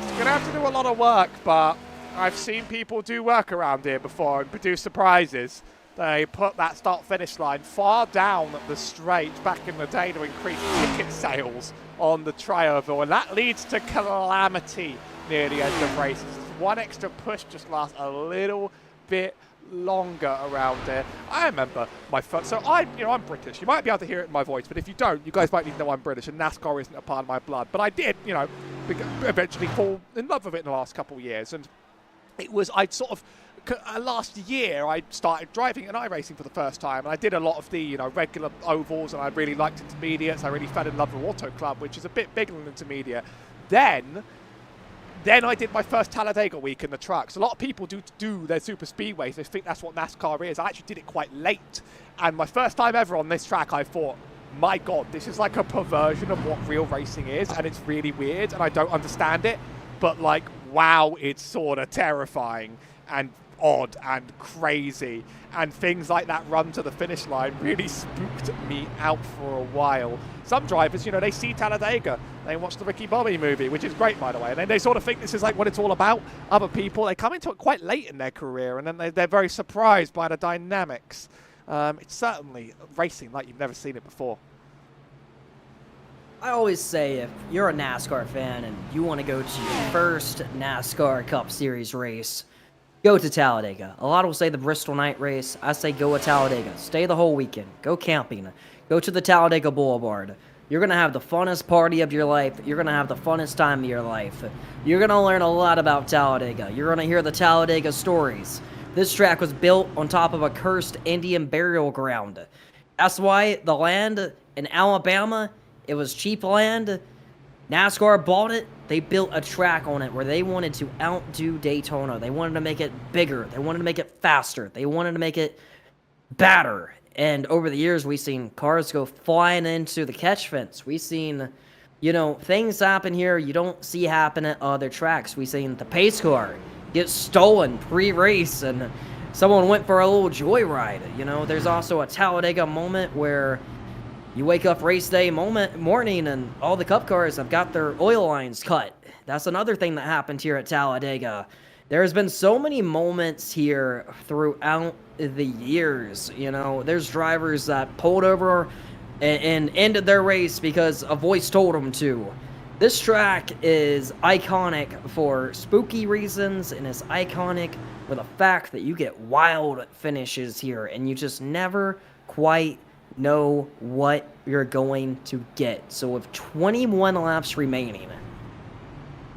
He's going to have to do a lot of work, but I've seen people do work around here before and produce surprises. They put that start-finish line far down the straight back in the day to increase ticket sales on the tri-oval, and that leads to calamity near the end of races. One extra push just lasts a little bit longer around here. I remember my first, so I'm British. You might be able to hear it in my voice, but if you don't, you guys might need to know I'm British, and NASCAR isn't a part of my blood. But I did, eventually fall in love with it in the last couple of years, and last year I started driving an iRacing for the first time, and I did a lot of the regular ovals, and I really liked intermediates. I really fell in love with Auto Club, which is a bit bigger than intermediate. Then I did my first Talladega week in the trucks. A lot of people do their super speedways. They think that's what NASCAR is. I actually did it quite late. And my first time ever on this track, I thought, my God, this is like a perversion of what real racing is. And it's really weird, and I don't understand it. But like, wow, it's sort of terrifying and odd and crazy. And things like that run to the finish line really spooked me out for a while. Some drivers, they see Talladega, they watch the Ricky Bobby movie, which is great, by the way, and then they sort of think this is like what it's all about. Other people, they come into it quite late in their career, and then they're very surprised by the dynamics. It's certainly racing like you've never seen it before. I always say, if you're a NASCAR fan and you want to go to your first NASCAR Cup Series race, go to Talladega. A lot will say the Bristol night race. I say go to Talladega. Stay the whole weekend. Go camping. Go to the Talladega Boulevard. You're going to have the funnest party of your life. You're going to have the funnest time of your life. You're going to learn a lot about Talladega. You're going to hear the Talladega stories. This track was built on top of a cursed Indian burial ground. That's why the land in Alabama, it was cheap land. NASCAR bought it. They built a track on it where they wanted to outdo Daytona. They wanted to make it bigger. They wanted to make it faster. They wanted to make it better. And over the years, we've seen cars go flying into the catch fence. We've seen, things happen here you don't see happen at other tracks. We've seen the pace car get stolen pre-race, and someone went for a little joyride. There's also a Talladega moment where you wake up race day morning and all the Cup cars have got their oil lines cut. That's another thing that happened here at Talladega. There's been so many moments here throughout the years. There's drivers that pulled over and ended their race because a voice told them to. This track is iconic for spooky reasons, and it's iconic for the fact that you get wild finishes here, and you just never quite know what you're going to get. So with 21 laps remaining,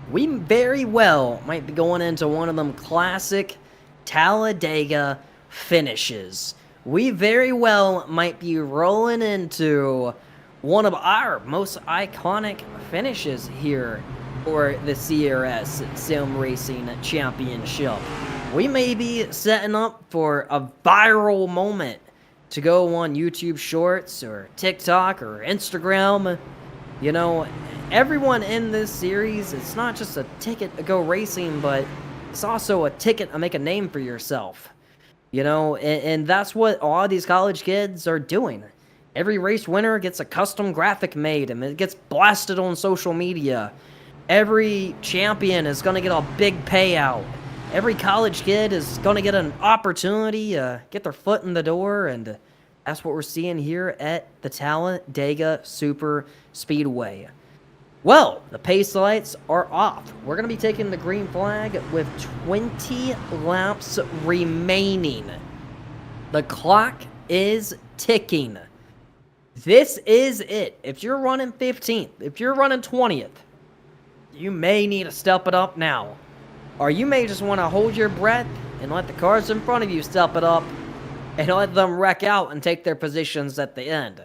we very well might be going into one of them classic Talladega finishes. We very well might be rolling into one of our most iconic finishes here for the CRS Sim Racing Championship. We may be setting up for a viral moment to go on YouTube Shorts or TikTok or Instagram. Everyone in this series, it's not just a ticket to go racing, but it's also a ticket to make a name for yourself. And that's what a lot of these college kids are doing. Every race winner gets a custom graphic made, and it gets blasted on social media. Every champion is going to get a big payout. Every college kid is going to get an opportunity to get their foot in the door, and that's what we're seeing here at the Talladega Super Speedway. Well, the pace lights are off. We're going to be taking the green flag with 20 laps remaining. The clock is ticking. This is it. If you're running 15th, if you're running 20th, you may need to step it up now. Or you may just want to hold your breath and let the cars in front of you step it up and let them wreck out and take their positions at the end.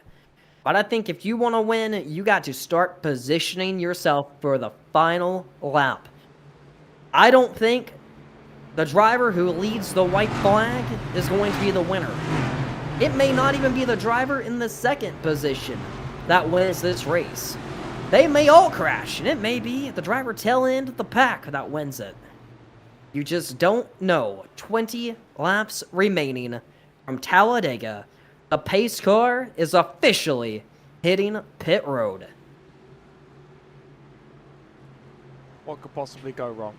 But I think if you want to win, you got to start positioning yourself for the final lap. I don't think the driver who leads the white flag is going to be the winner. It may not even be the driver in the second position that wins this race. They may all crash, and it may be the driver tail end of the pack that wins it. You just don't know. 20 laps remaining from Talladega. The pace car is officially hitting pit road. What could possibly go wrong?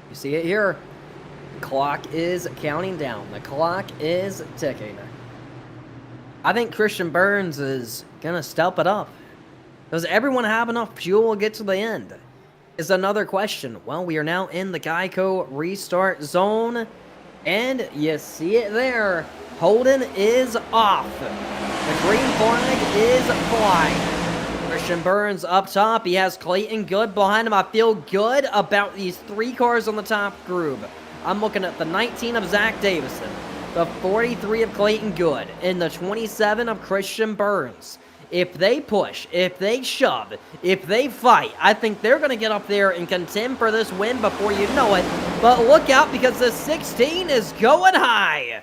You see it here. The clock is counting down. The clock is ticking. I think Christian Burns is going to step it up. Does everyone have enough fuel to get to the end? is another question. Well, we are now in the Geico restart zone, and you see it there. Holden is off. The green flag is flying. Christian Burns up top. He has Clayton Good behind him. I feel good about these 3 cars on the top group. I'm looking at the 19 of Zach Davison, the 43 of Clayton Good, and the 27 of Christian Burns. If they push, if they shove, if they fight, I think they're going to get up there and contend for this win before you know it. But look out, because the 16 is going high.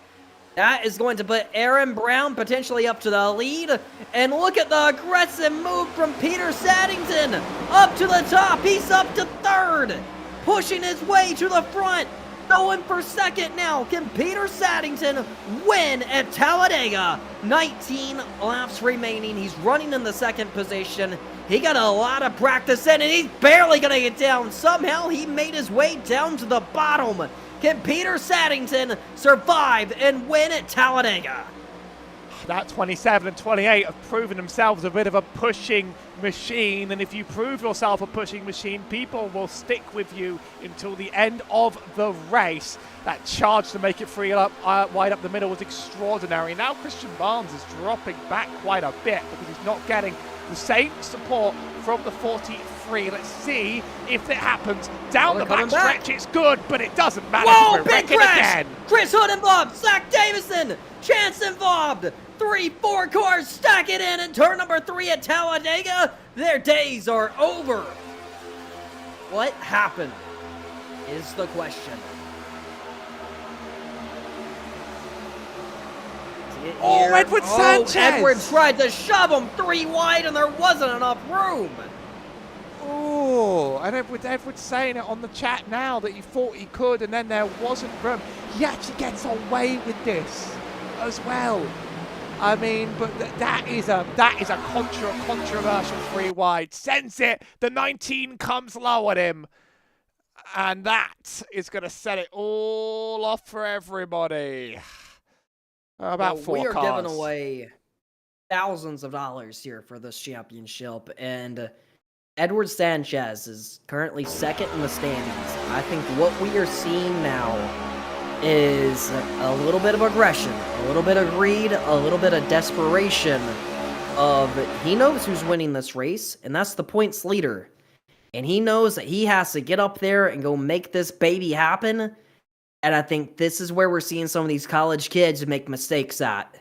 That is going to put Aaron Brown potentially up to the lead. And look at the aggressive move from Peter Saddington. Up to the top. He's up to 3rd. Pushing his way to the front. Going for 2nd now. Can Peter Saddington win at Talladega? 19 laps remaining. He's running in the 2nd position. He got a lot of practice in, and he's barely going to get down. Somehow he made his way down to the bottom. Can Peter Saddington survive and win at Talladega? That 27 and 28 have proven themselves a bit of a pushing machine, and if you prove yourself a pushing machine, people will stick with you until the end of the race. That charge to make it free up wide up the middle was extraordinary. Now Christian Barnes is dropping back quite a bit because he's not getting the same support from the 43. Let's see if it happens. Down the back stretch, it's good, but it doesn't matter. Whoa, big crash! Again. Chris Hood involved, Zach Davison, Chance involved. 3-4 cars stack it in turn number 3 at Talladega. Their days are over. What happened is the question. Oh, Edward Sanchez! Edward tried to shove him 3 wide and there wasn't enough room. Oh, and Edward's saying it on the chat now that he thought he could and then there wasn't room. He actually gets away with this as well. I mean, but that is a controversial 3 wide. Sends it. The 19 comes low at him. And that is going to set it all off for everybody. About 4 cars. We are giving away thousands of dollars here for this championship. And Edward Sanchez is currently 2nd in the standings. I think what we are seeing now is a little bit of aggression, a little bit of greed, a little bit of desperation of he knows who's winning this race, and that's the points leader. And he knows that he has to get up there and go make this baby happen. And I think this is where we're seeing some of these college kids make mistakes at.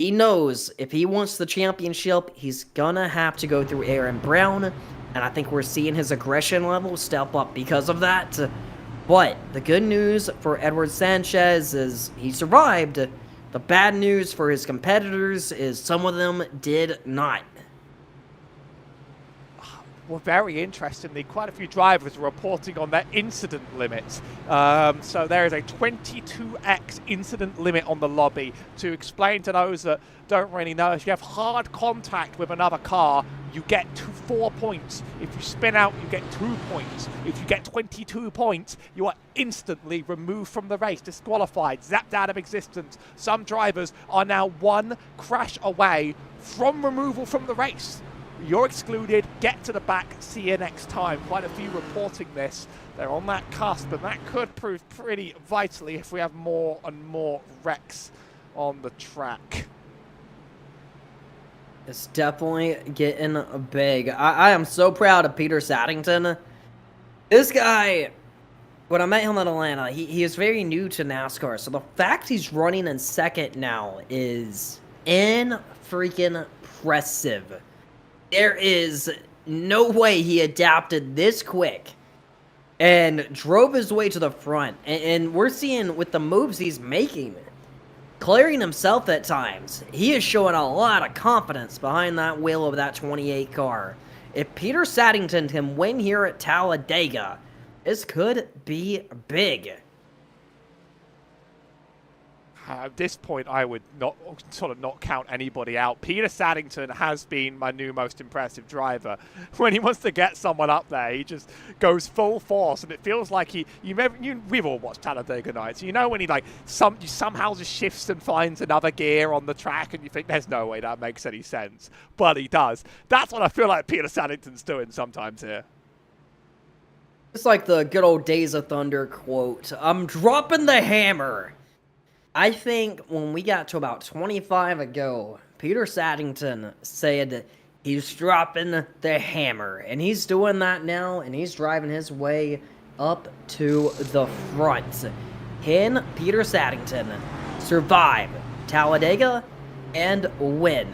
He knows if he wants the championship, he's gonna have to go through Aaron Brown. And I think we're seeing his aggression level step up because of that. But the good news for Edward Sanchez is he survived. The bad news for his competitors is some of them did not. Well, very interestingly, quite a few drivers are reporting on their incident limits. So there is a 22x incident limit on the lobby. To explain to those that don't really know, if you have hard contact with another car, you get 4 points. If you spin out, you get 2 points. If you get 22 points, you are instantly removed from the race, disqualified, zapped out of existence. Some drivers are now 1 crash away from removal from the race. You're excluded, get to the back, see you next time. Quite a few reporting this. They're on that cusp, and that could prove pretty vitally if we have more and more wrecks on the track. It's definitely getting big. I am so proud of Peter Saddington. This guy, when I met him in Atlanta, he is very new to NASCAR. So the fact he's running in 2nd now is freaking impressive. There is no way he adapted this quick and drove his way to the front. And we're seeing with the moves he's making, clearing himself at times, he is showing a lot of confidence behind that wheel of that 28 car. If Peter Saddington can win here at Talladega, this could be big. At this point, I would not count anybody out. Peter Saddington has been my new most impressive driver. When he wants to get someone up there, he just goes full force, and it feels like we've all watched Talladega nights. You know when he somehow just shifts and finds another gear on the track, and you think there's no way that makes any sense, but he does. That's what I feel like Peter Saddington's doing sometimes here. It's like the good old Days of Thunder quote, I'm dropping the hammer. I think when we got to about 25 ago, Peter Saddington said he's dropping the hammer. And he's doing that now, and he's driving his way up to the front. Can Peter Saddington survive Talladega and win?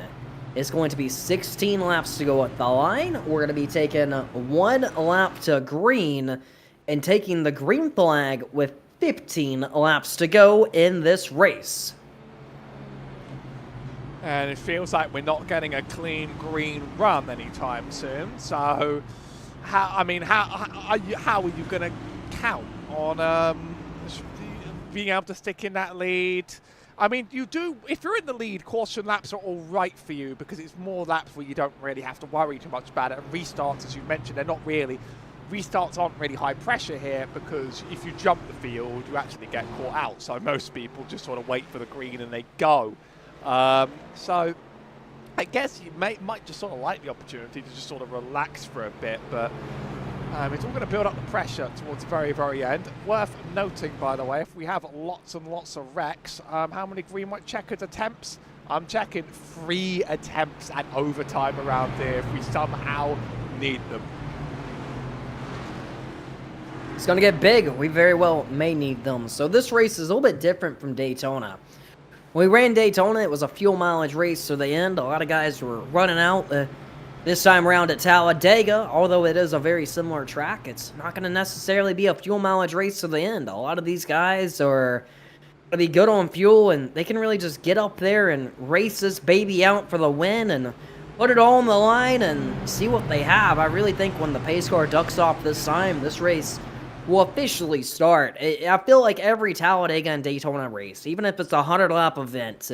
It's going to be 16 laps to go at the line. We're going to be taking 1 lap to green and taking the green flag with 15 laps to go in this race. And it feels like we're not getting a clean green run anytime soon. So, how are you going to count on being able to stick in that lead? I mean, if you're in the lead, caution laps are all right for you because it's more laps where you don't really have to worry too much about it. And restarts, as you mentioned, restarts aren't really high pressure here because if you jump the field, you actually get caught out. So most people just sort of wait for the green and they go. So I guess you might just sort of like the opportunity to just sort of relax for a bit, but it's all going to build up the pressure towards the very, very end. Worth noting, by the way, if we have lots and lots of wrecks, how many green, white, checkered attempts? I'm checking 3 attempts at overtime around here if we somehow need them. It's going to get big. We very well may need them. So this race is a little bit different from Daytona. When we ran Daytona, it was a fuel mileage race to the end. A lot of guys were running out. This time around at Talladega, although it is a very similar track, it's not going to necessarily be a fuel mileage race to the end. A lot of these guys are going to be good on fuel, and they can really just get up there and race this baby out for the win and put it all on the line and see what they have. I really think when the pace car ducks off this time, this race will officially start. I feel like every Talladega and Daytona race, even if it's a 100-lap event,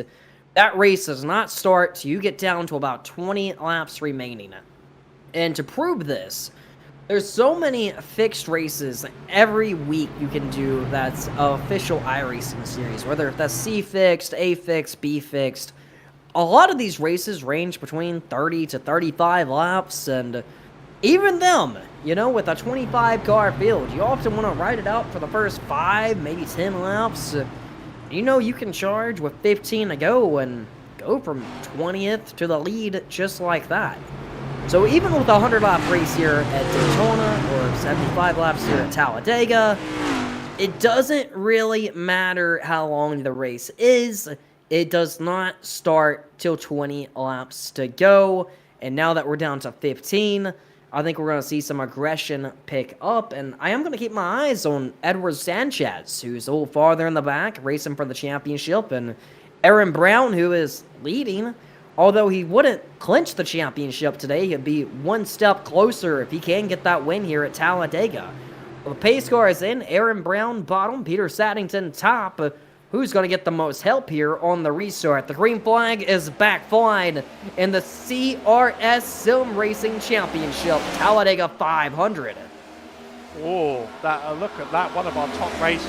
that race does not start till you get down to about 20 laps remaining. And to prove this, there's so many fixed races every week you can do that's official iRacing series, whether that's C fixed, A fixed, B fixed. A lot of these races range between 30 to 35 laps, and even them, with a 25-car field, you often want to ride it out for the first 5, maybe 10 laps. You can charge with 15 to go and go from 20th to the lead just like that. So even with a 100-lap race here at Daytona or 75 laps here at Talladega, it doesn't really matter how long the race is. It does not start till 20 laps to go. And now that we're down to 15, I think we're going to see some aggression pick up, and I am going to keep my eyes on Edward Sanchez, who's a little farther in the back, racing for the championship, and Aaron Brown, who is leading. Although he wouldn't clinch the championship today, he'd be one step closer if he can get that win here at Talladega. Well, the pace car is in, Aaron Brown bottom, Peter Saddington top. Who's going to get the most help here on the restart? The green flag is back flying in the CRS Sim Racing Championship, Talladega 500. Oh, look at that. One of our top race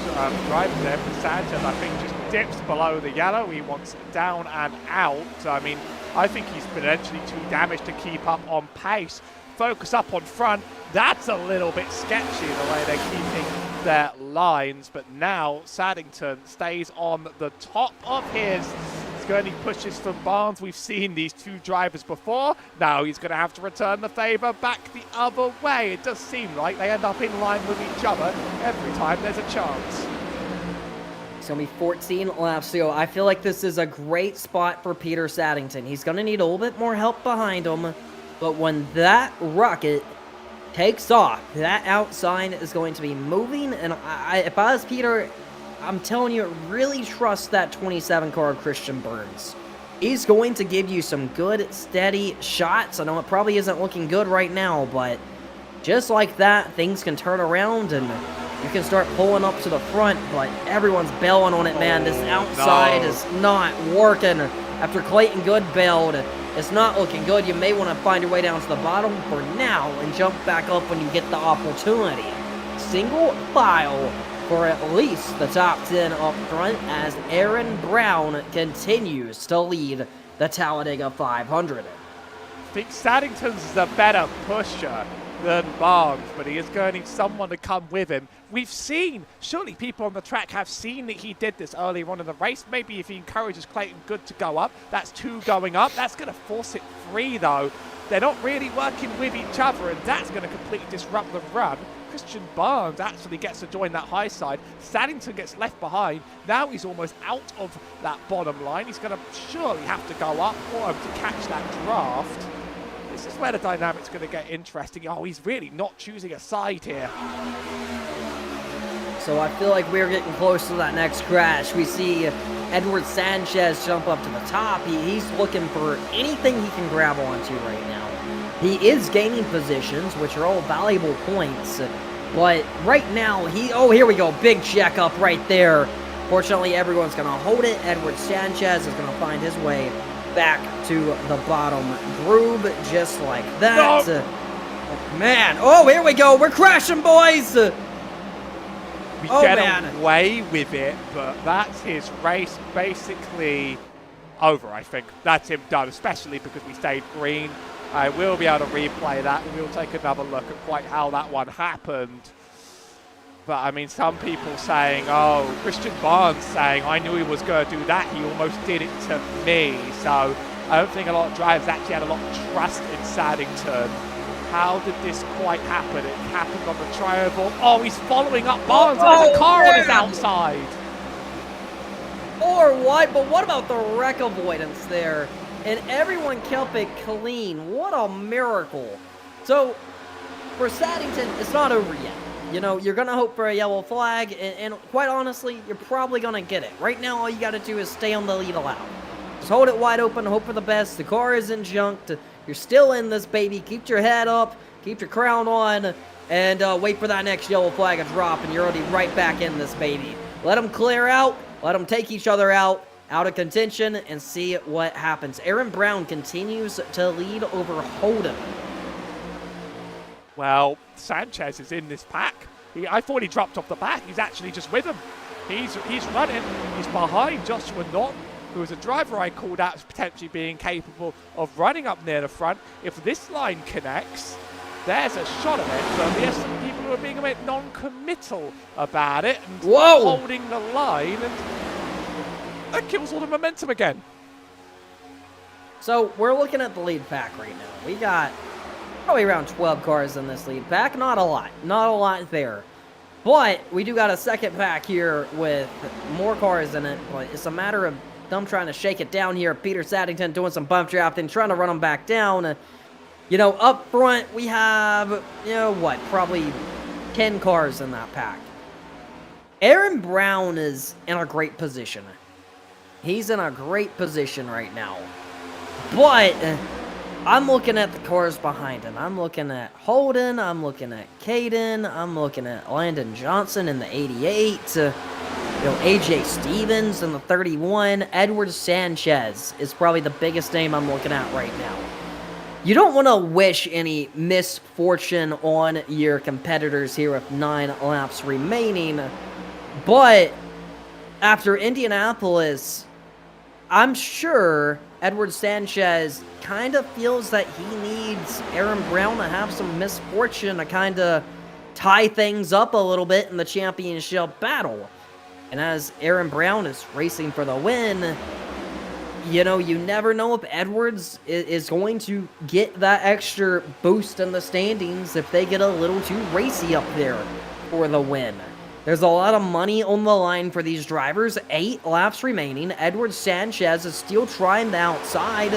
drivers there, Sanchez, I think just dips below the yellow. He wants down and out. I mean, I think he's potentially too damaged to keep up on pace. Focus up on front. That's a little bit sketchy the way they're keeping their lines, but now Saddington stays on the top of his. Gurney pushes from Barnes. We've seen these two drivers before. Now he's going to have to return the favor back the other way. It does seem like they end up in line with each other every time there's a chance. It's going to be 14 laps to go. I feel like this is a great spot for Peter Saddington. He's going to need a little bit more help behind him, but when that rocket takes off, that outside is going to be moving, and if I was Peter, I'm telling you, really trust that 27-car Christian Burns. He's going to give you some good, steady shots. I know it probably isn't looking good right now, but just like that, things can turn around, and you can start pulling up to the front, but everyone's bailing on it, man. This outside is not working. After Clayton Good bailed, it's not looking good. You may want to find your way down to the bottom for now and jump back up when you get the opportunity. Single file for at least the top 10 up front as Aaron Brown continues to lead the Talladega 500. I think Saddington's the better pusher than Barnes, but he is going to need someone to come with him. We've seen, surely people on the track have seen that he did this earlier on in the race. Maybe if he encourages Clayton Good to go up, that's 2 going up. That's going to force it 3 though. They're not really working with each other, and that's going to completely disrupt the run. Christian Barnes actually gets to join that high side. Saddington gets left behind. Now he's almost out of that bottom line. He's going to surely have to go up for him to catch that draft. This is where the dynamic's going to get interesting. Oh, he's really not choosing a side here. So I feel like we're getting close to that next crash. We see Edward Sanchez jump up to the top. He's looking for anything he can grab onto right now. He is gaining positions, which are all valuable points. But right now, oh, here we go. Big checkup right there. Fortunately, everyone's going to hold it. Edward Sanchez is going to find his way back to the bottom groove just like that. No. Oh, man. Oh, here we go. We're crashing, boys. We get away with it, but that's his race basically over, I think. That's him done, especially because we stayed green. I will be able to replay that, and we'll take another look at quite how that one happened. But, I mean, some people saying, oh, Christian Barnes saying, I knew he was going to do that. He almost did it to me. So I don't think a lot of drivers actually had a lot of trust in Saddington. How did this quite happen? It happened on the tri-oval. Oh, he's following up Barnes. There's a car on his outside. Or what? But what about the wreck avoidance there? And everyone kept it clean. What a miracle. So, for Saddington, it's not over yet. You know, you're going to hope for a yellow flag, and quite honestly, you're probably going to get it. Right now, all you got to do is stay on the lead allowed. Just hold it wide open, hope for the best. The car isn't junked. You're still in this, baby. Keep your head up, keep your crown on, and wait for that next yellow flag to drop, and you're already right back in this, baby. Let them clear out, let them take each other out of contention, and see what happens. Aaron Brown continues to lead over Holden. Well, Sanchez is in this pack. I thought he dropped off the back. He's actually just with him. He's running. He's behind Joshua Norton, who is a driver I called out as potentially being capable of running up near the front. If this line connects, there's a shot of it. But there's some people who are being a bit non-committal about it and holding the line, and that kills all the momentum again. So we're looking at the lead pack right now. We got probably around 12 cars in this lead pack. Not a lot there. But we do got a second pack here with more cars in it. But it's a matter of them trying to shake it down here. Peter Saddington doing some bump drafting, trying to run them back down. You know, up front, we have, you know, what, probably 10 cars in that pack. Aaron Brown is in a great position. He's in a great position right now. But I'm looking at the cars behind him. I'm looking at Holden. I'm looking at Caden. I'm looking at Landon Johnson in the 88. You know, AJ Stevens in the 31. Edward Sanchez is probably the biggest name I'm looking at right now. You don't want to wish any misfortune on your competitors here with 9 laps remaining. But after Indianapolis, I'm sure Edward Sanchez kind of feels that he needs Aaron Brown to have some misfortune to kind of tie things up a little bit in the championship battle. And as Aaron Brown is racing for the win, you know, you never know if Edwards is going to get that extra boost in the standings if they get a little too racy up there for the win. There's a lot of money on the line for these drivers. 8 laps remaining. Edward Sanchez is still trying the outside,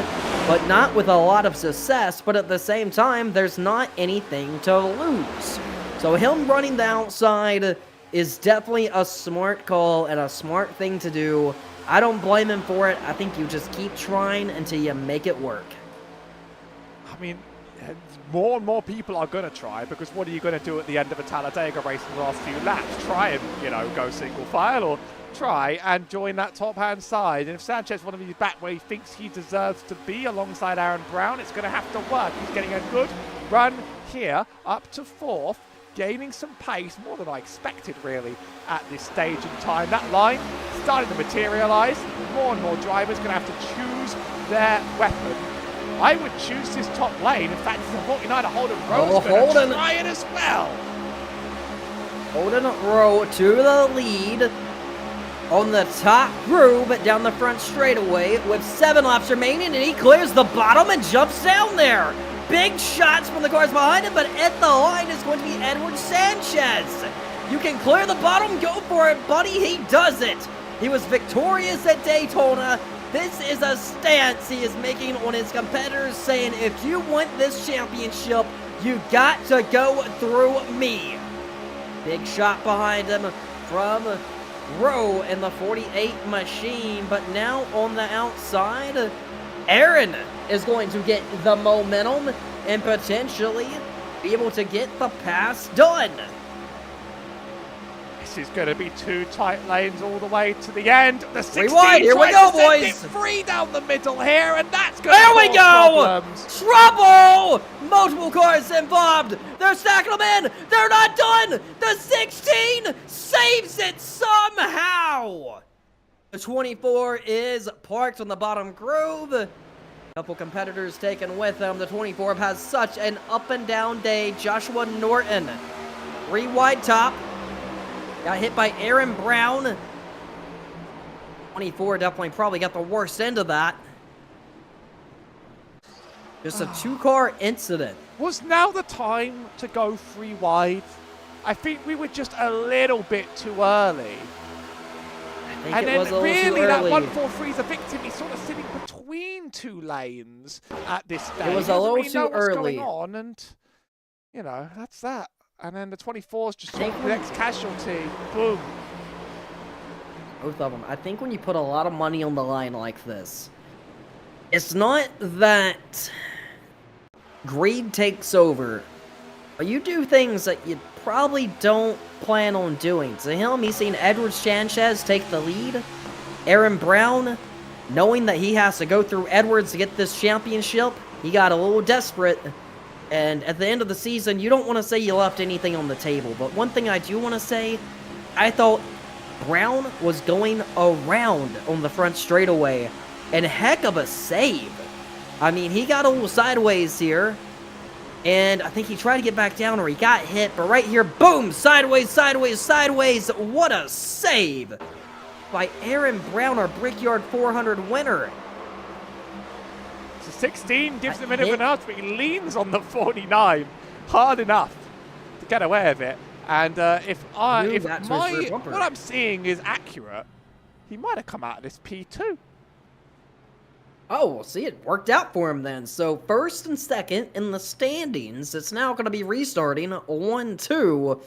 but not with a lot of success. But at the same time, there's not anything to lose. So him running the outside is definitely a smart call and a smart thing to do. I don't blame him for it. I think you just keep trying until you make it work. I mean, more and more people are going to try, because what are you going to do at the end of a Talladega race in the last few laps? Try and, you know, go single file, or try and join that top-hand side. And if Sanchez wants to be back where he thinks he deserves to be alongside Aaron Brown, it's going to have to work. He's getting a good run here, up to 4th, gaining some pace, more than I expected, really, at this stage in time. That line starting to materialize. More and more drivers going to have to choose their weapon I would choose this top lane. In fact, it's a 49er Holden Rowe's Oh, going to Holden. try it as well. Holden Rowe to the lead on the top groove down the front straightaway with 7 laps remaining, and he clears the bottom and jumps down there. Big shots from the cars behind him, but at the line is going to be Edward Sanchez. You can clear the bottom, go for it, buddy. He does it. He was victorious at Daytona. This is a stance he is making on his competitors, saying, if you want this championship, you got to go through me. Big shot behind him from Rowe in the 48 machine, but now on the outside, Aaron is going to get the momentum and potentially be able to get the pass done. This is going to be 2 tight lanes all the way to the end. The 16 Rewind, here we go, boys. It free down the middle here, and that's going There to we cause go! problems. Trouble! Multiple cars involved. They're stacking them in. They're not done. The 16 saves it somehow. The 24 is parked on the bottom groove. A couple competitors taken with him. The 24 has such an up and down day. Joshua Norton, 3 wide top. Got hit by Aaron Brown. 24 definitely probably got the worst end of that. Just a 2-car incident. Was now the time to go 3 wide? I think we were just a little bit too early. I think And it then was a little really too that early. 143 is a victim. He's sort of sitting between 2 lanes at this stage. It was He a doesn't little really know too what's early. going on, and you know, that's that. And then the 24 is just I think the next casualty. Boom. Both of them. I think when you put a lot of money on the line like this, it's not that greed takes over, but you do things that you probably don't plan on doing. To him, he's seen Edward Sanchez take the lead. Aaron Brown, knowing that he has to go through Edwards to get this championship, he got a little desperate. And at the end of the season, you don't want to say you left anything on the table. But one thing I do want to say, I thought Brown was going around on the front straightaway. And heck of a save. I mean, he got a little sideways here. And I think he tried to get back down or he got hit. But right here, boom, sideways, sideways, sideways. What a save by Aaron Brown, our Brickyard 400 winner. So 16 gives him a That bit of an edge, but he leans on the 49 hard enough to get away with it. And if that's my his rear bumper. what I'm seeing is accurate, he might have come out of this P2. Oh, well, see, it worked out for him then. So, first and second in the standings. It's now going to be restarting 1-2.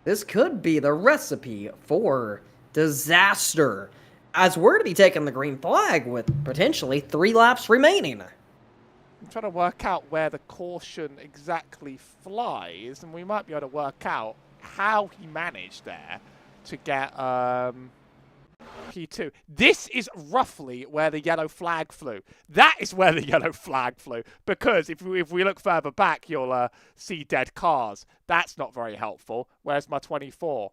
This could be the recipe for disaster, as we're to be taking the green flag with potentially 3 laps remaining. I'm trying to work out where the caution exactly flies, and we might be able to work out how he managed there to get P2. This is roughly where the yellow flag flew. That is where the yellow flag flew, because if we look further back, you'll see dead cars. That's not very helpful. Where's my 24?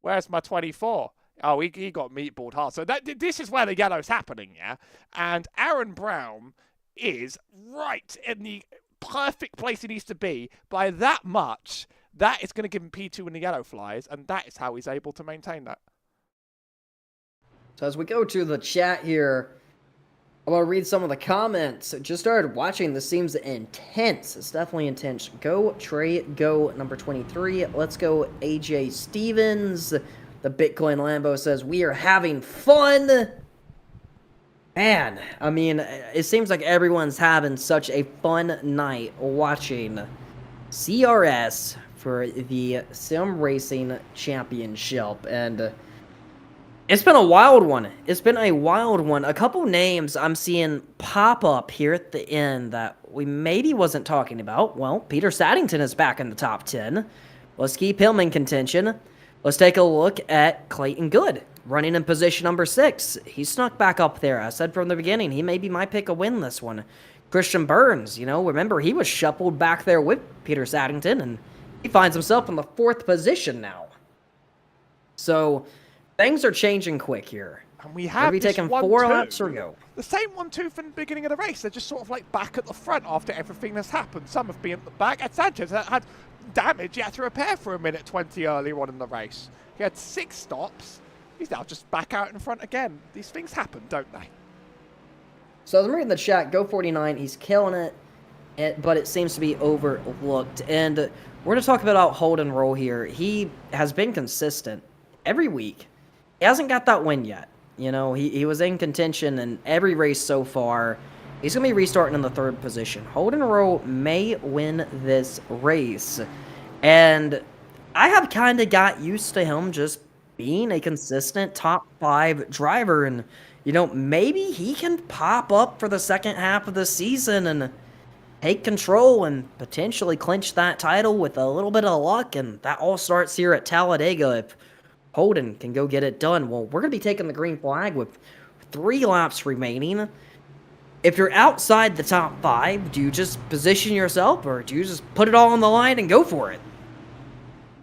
Where's my 24? Oh, he got meatballed hard. So this is where the yellow's happening, yeah? And Aaron Brown is right in the perfect place he needs to be by that much. That is going to give him P2 when the yellow flies, and that is how he's able to maintain that. So as we go to the chat here, I'm going to read some of the comments. Just started watching. This seems intense. It's definitely intense. Go, Trey. Go, number 23. Let's go, AJ Stevens. The Bitcoin Lambo says, we are having fun. Man, I mean, it seems like everyone's having such a fun night watching CRS for the Sim Racing Championship. And it's been a wild one. It's been a wild one. A couple names I'm seeing pop up here at the end that we maybe wasn't talking about. Well, Peter Saddington is back in the top 10. Let's keep him in contention. Let's take a look at Clayton Good, running in position number 6. He snuck back up there. I said from the beginning, he maybe might pick a win this one. Christian Burns, you know, remember he was shuffled back there with Peter Saddington, and he finds himself in the 4th position now. So things are changing quick here. And we We're have be this taking 1-2. 4 laps or go. The same 1-2 from the beginning of the race. They're just sort of like back at the front after everything that's happened. Some have been at the back. And Sanchez had damage he had to repair for a minute 20 earlier on in the race. He had 6 stops. He's now just back out in front again. These things happen, don't they? So I'm reading the chat, Go49, he's killing it, but it seems to be overlooked. And we're going to talk about Holden Roll here. He has been consistent every week. He hasn't got that win yet. You know, he was in contention in every race so far. He's going to be restarting in the 3rd position. Holden Roll may win this race. And I have kind of got used to him just being a consistent top 5 driver. And, you know, maybe he can pop up for the second half of the season and take control and potentially clinch that title with a little bit of luck. And that all starts here at Talladega if Holden can go get it done. Well, we're going to be taking the green flag with 3 laps remaining. If you're outside the top 5, do you just position yourself or do you just put it all on the line and go for it?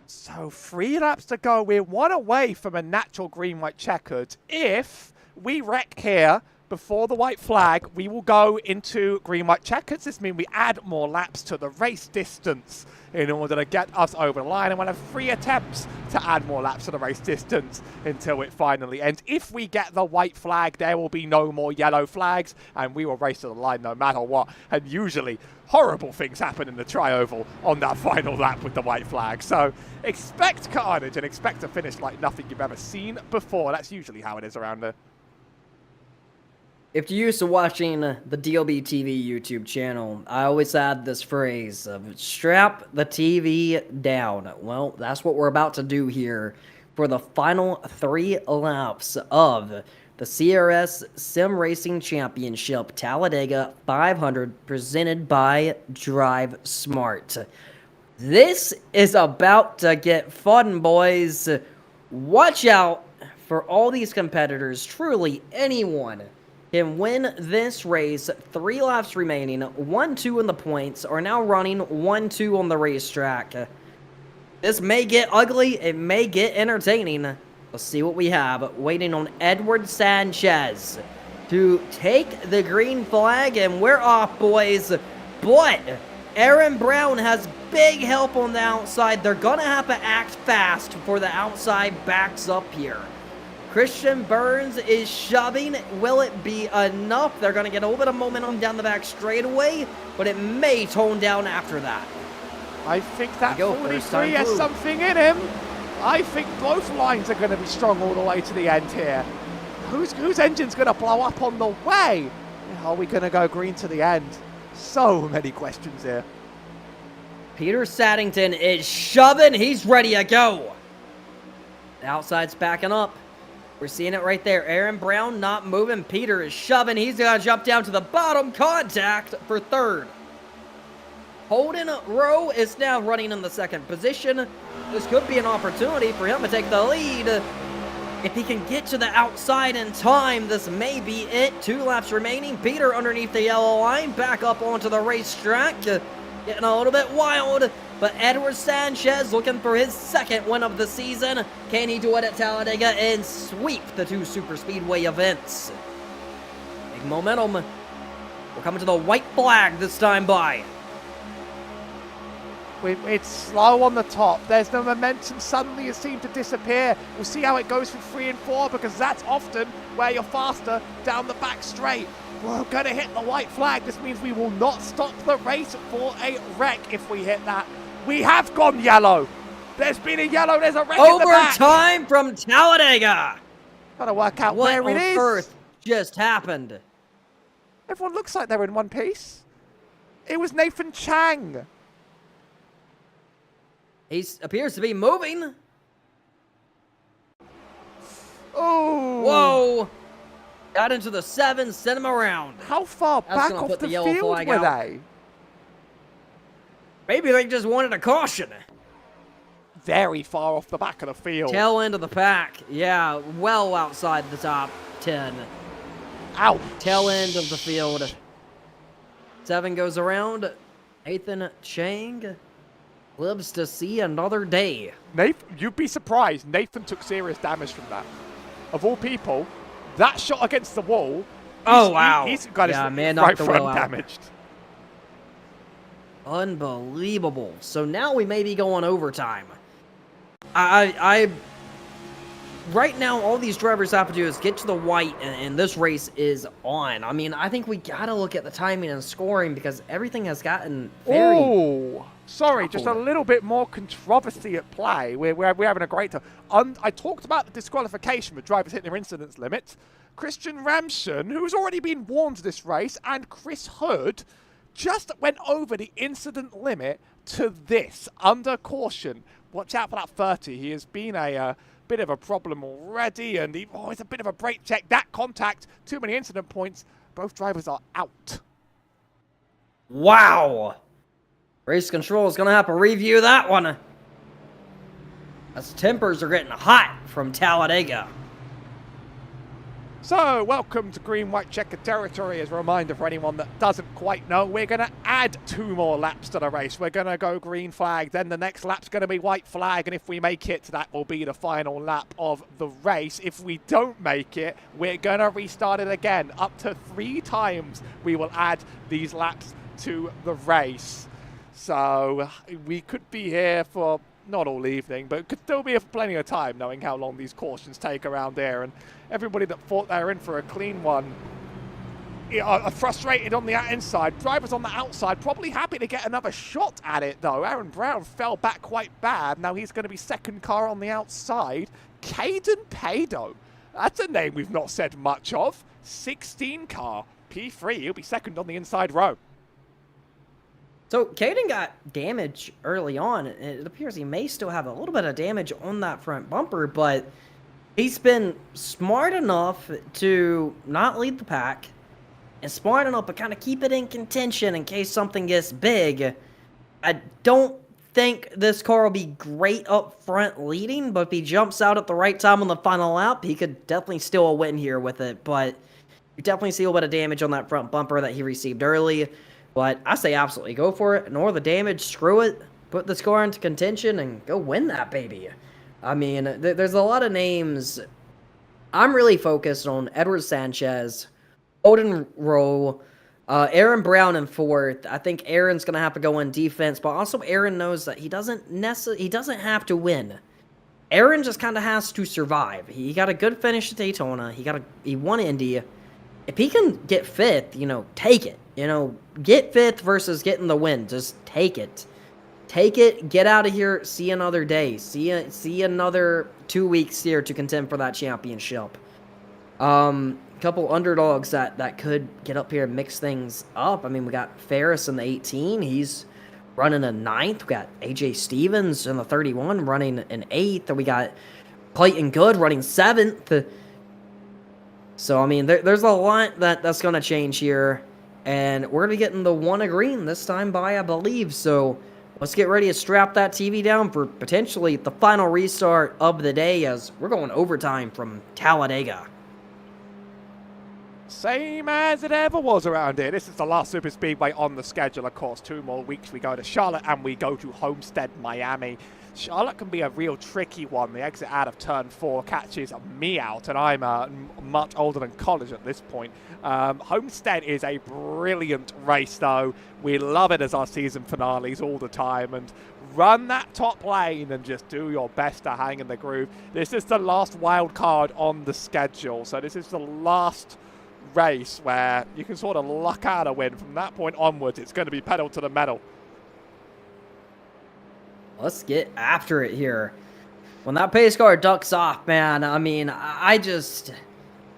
So 3 laps to go. We're 1 away from a natural green-white checkered. If we wreck here before the white flag, we will go into green-white checkers. This means we add more laps to the race distance in order to get us over the line. And we'll have 3 attempts to add more laps to the race distance until it finally ends. If we get the white flag, there will be no more yellow flags, and we will race to the line no matter what. And usually, horrible things happen in the tri-oval on that final lap with the white flag. So expect carnage and expect to finish like nothing you've ever seen before. That's usually how it is around here. If you're used to watching the dlbxtv YouTube channel, I always had this phrase of strap the TV down. Well, that's what we're about to do here for the final 3 laps of the CRS Sim Racing Championship Talladega 500 presented by Drive Smart. This is about to get fun, boys. Watch out for all these competitors. Truly, anyone can win this race. 3 laps remaining, 1-2 in the points, are now running 1-2 on the racetrack. This may get ugly, it may get entertaining. Let's see what we have. Waiting on Edward Sanchez to take the green flag, and we're off, boys. But Aaron Brown has big help on the outside. They're gonna have to act fast before the outside backs up here. Christian Burns is shoving. Will it be enough? They're going to get a little bit of momentum down the back straightaway, but it may tone down after that. I think that 43 has something in him. I think both lines are going to be strong all the way to the end here. Whose engine's going to blow up on the way? Are we going to go green to the end? So many questions here. Peter Saddington is shoving. He's ready to go. The outside's backing up. We're seeing it right there. Aaron Brown not moving. Peter is shoving. He's going to jump down to the bottom. Contact for 3rd. Holden Rowe is now running in the 2nd position. This could be an opportunity for him to take the lead. If he can get to the outside in time, this may be it. 2 laps remaining. Peter underneath the yellow line. Back up onto the racetrack. Getting a little bit wild. But Edward Sanchez looking for his 2nd win of the season. Can he do it at Talladega and sweep the 2 super speedway events? Big momentum. We're coming to the white flag this time by. It's slow on the top. There's no momentum. Suddenly it seemed to disappear. We'll see how it goes for 3 and 4 because that's often where you're faster down the back straight. We're going to hit the white flag. This means we will not stop the race for a wreck if we hit that. We have gone yellow. There's been a yellow. There's a wreck in the back. Overtime from Talladega. Gotta work out where it is. What on earth just happened? Everyone looks like they're in one piece. It was Nathan Chang. He appears to be moving. Oh. Whoa. Got into the 7, sent him around. How far back off the field were they? Maybe they just wanted a caution. Very far off the back of the field. Tail end of the pack. Yeah, well outside the top 10. Ouch. Tail end of the field. 7 goes around. Nathan Chang lives to see another day. Nathan, you'd be surprised. Nathan took serious damage from that. Of all people, That shot against the wall. Oh, wow. He's got his man right knocked the front wheel out. damaged. Unbelievable. So now we may be going overtime. I right now, all these drivers have to do is get to the white, and this race is on. I mean, I think we got to look at the timing and scoring because everything has gotten very... Oh, sorry, just a little bit more controversy at play. We're having a great time. I talked about the disqualification with drivers hitting their incidence limits. Christian Ramson, who's already been warned this race, and Chris Hood just went over the incident limit to this, under caution. Watch out for that 30. He has been a bit of a problem already, and it's a bit of a brake check. That contact, too many incident points. Both drivers are out. Wow. Race control is going to have to review that one. As tempers are getting hot from Talladega. So, welcome to green-white checker territory. As a reminder for anyone that doesn't quite know, we're going to add 2 more laps to the race. We're going to go green flag, then the next lap's going to be white flag, and if we make it, that will be the final lap of the race. If we don't make it, we're going to restart it again. Up to 3 times we will add these laps to the race. So, we could be here for not all evening, but could still be here for plenty of time, knowing how long these cautions take around here. And everybody that thought they were in for a clean one are frustrated on the inside. Drivers on the outside probably happy to get another shot at it, though. Aaron Brown fell back quite bad. Now he's going to be second car on the outside. Caden Pado. That's a name we've not said much of. 16 car, P3. He'll be second on the inside row. So, Caden got damage early on. It appears he may still have a little bit of damage on that front bumper, but he's been smart enough to not lead the pack and smart enough to kind of keep it in contention in case something gets big. I don't think this car will be great up front leading, but if he jumps out at the right time on the final lap, he could definitely steal a win here with it. But you definitely see a little bit of damage on that front bumper that he received early. But I say absolutely go for it. Ignore the damage. Screw it. Put the score into contention and go win that baby. I mean, there's a lot of names. I'm really focused on Edward Sanchez, Odin Rowe, Aaron Brown in 4th. I think Aaron's going to have to go in defense, but also Aaron knows that he doesn't have to win. Aaron just kind of has to survive. He got a good finish at Daytona. He won Indy. If he can get 5th, take it. Get 5th versus getting the win. Just take it. Take it. Get out of here. See another day. See another 2 weeks here to contend for that championship. Couple underdogs that could get up here and mix things up. I mean, we got Ferris in the 18. He's running a 9th. We got AJ Stevens in the 31 running an 8th. And we got Clayton Good running 7th. So, I mean, there's a lot that's going to change here. And we're going to be getting the 1 of green this time by, I believe. So, let's get ready to strap that TV down for potentially the final restart of the day as we're going overtime from Talladega. Same as it ever was around here. This is the last super speedway on the schedule. Of course, 2 more weeks we go to Charlotte and we go to Homestead, Miami. Charlotte can be a real tricky one. The exit out of turn 4 catches me out, and I'm much older than college at this point. Homestead is a brilliant race, though. We love it as our season finales all the time, and run that top lane and just do your best to hang in the groove. This is the last wild card on the schedule, so this is the last race where you can sort of luck out a win. From that point onwards, it's going to be pedal to the metal. Let's get after it here. When that pace car ducks off, man, I mean, I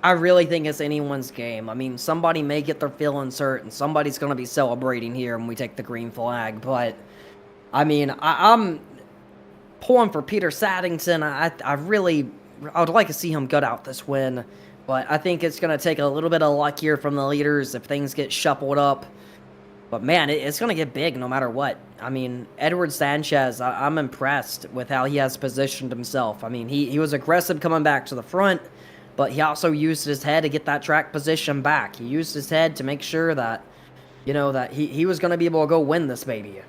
really think it's anyone's game. I mean, somebody may get their feelings hurt, and somebody's going to be celebrating here when we take the green flag. But, I mean, I'm pulling for Peter Saddington. I would like to see him gut out this win. But I think it's going to take a little bit of luck here from the leaders if things get shuffled up. But, man, it's going to get big no matter what. I mean, Edward Sanchez, I'm impressed with how he has positioned himself. I mean, he was aggressive coming back to the front, but he also used his head to get that track position back. He used his head to make sure that, that he was going to be able to go win this baby.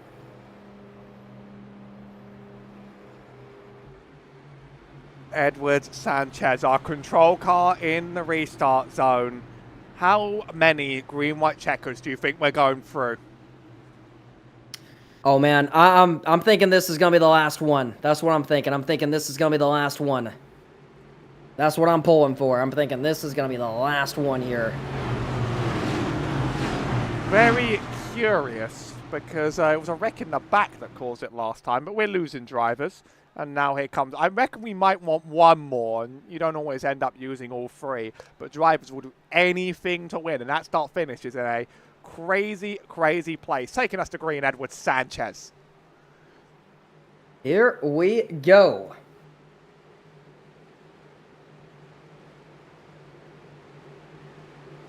Edward Sanchez, our control car in the restart zone. How many green-white checkers do you think we're going through? Oh man, I'm thinking this is gonna be the last one. That's what I'm thinking. I'm thinking this is gonna be the last one. That's what I'm pulling for. I'm thinking this is gonna be the last one here. Very curious, because it was a wreck in the back that caused it last time, but we're losing drivers. And now here comes, I reckon we might want one more, and you don't always end up using all three, but drivers will do anything to win, and that start-finish is in a crazy, crazy place. Taking us to green, Edward Sanchez. Here we go.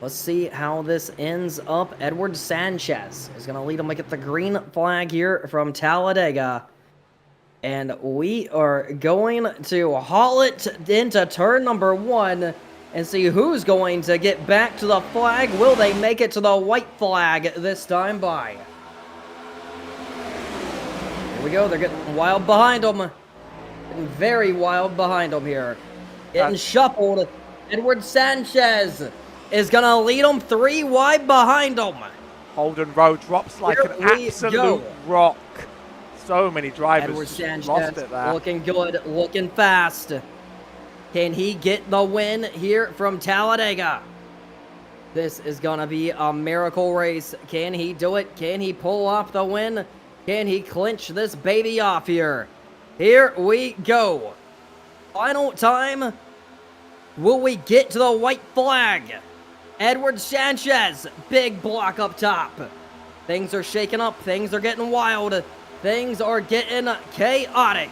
Let's see how this ends up. Edward Sanchez is going to lead him to get the green flag here from Talladega. And we are going to haul it into turn number 1 and see who's going to get back to the flag. Will they make it to the white flag this time by? Here we go. They're getting wild behind them. Getting very wild behind them here. Getting shuffled. Edward Sanchez is going to lead them 3 wide behind them. Holden Road drops like an absolute rock. So many drivers Edward lost Sanchez it there. looking good, looking fast. Can he get the win here from Talladega? This is going to be a miracle race. Can he do it? Can he pull off the win? Can he clinch this baby off here? Here we go. Final time. Will we get to the white flag? Edward Sanchez, big block up top. Things are shaking up. Things are getting wild. Things are getting chaotic.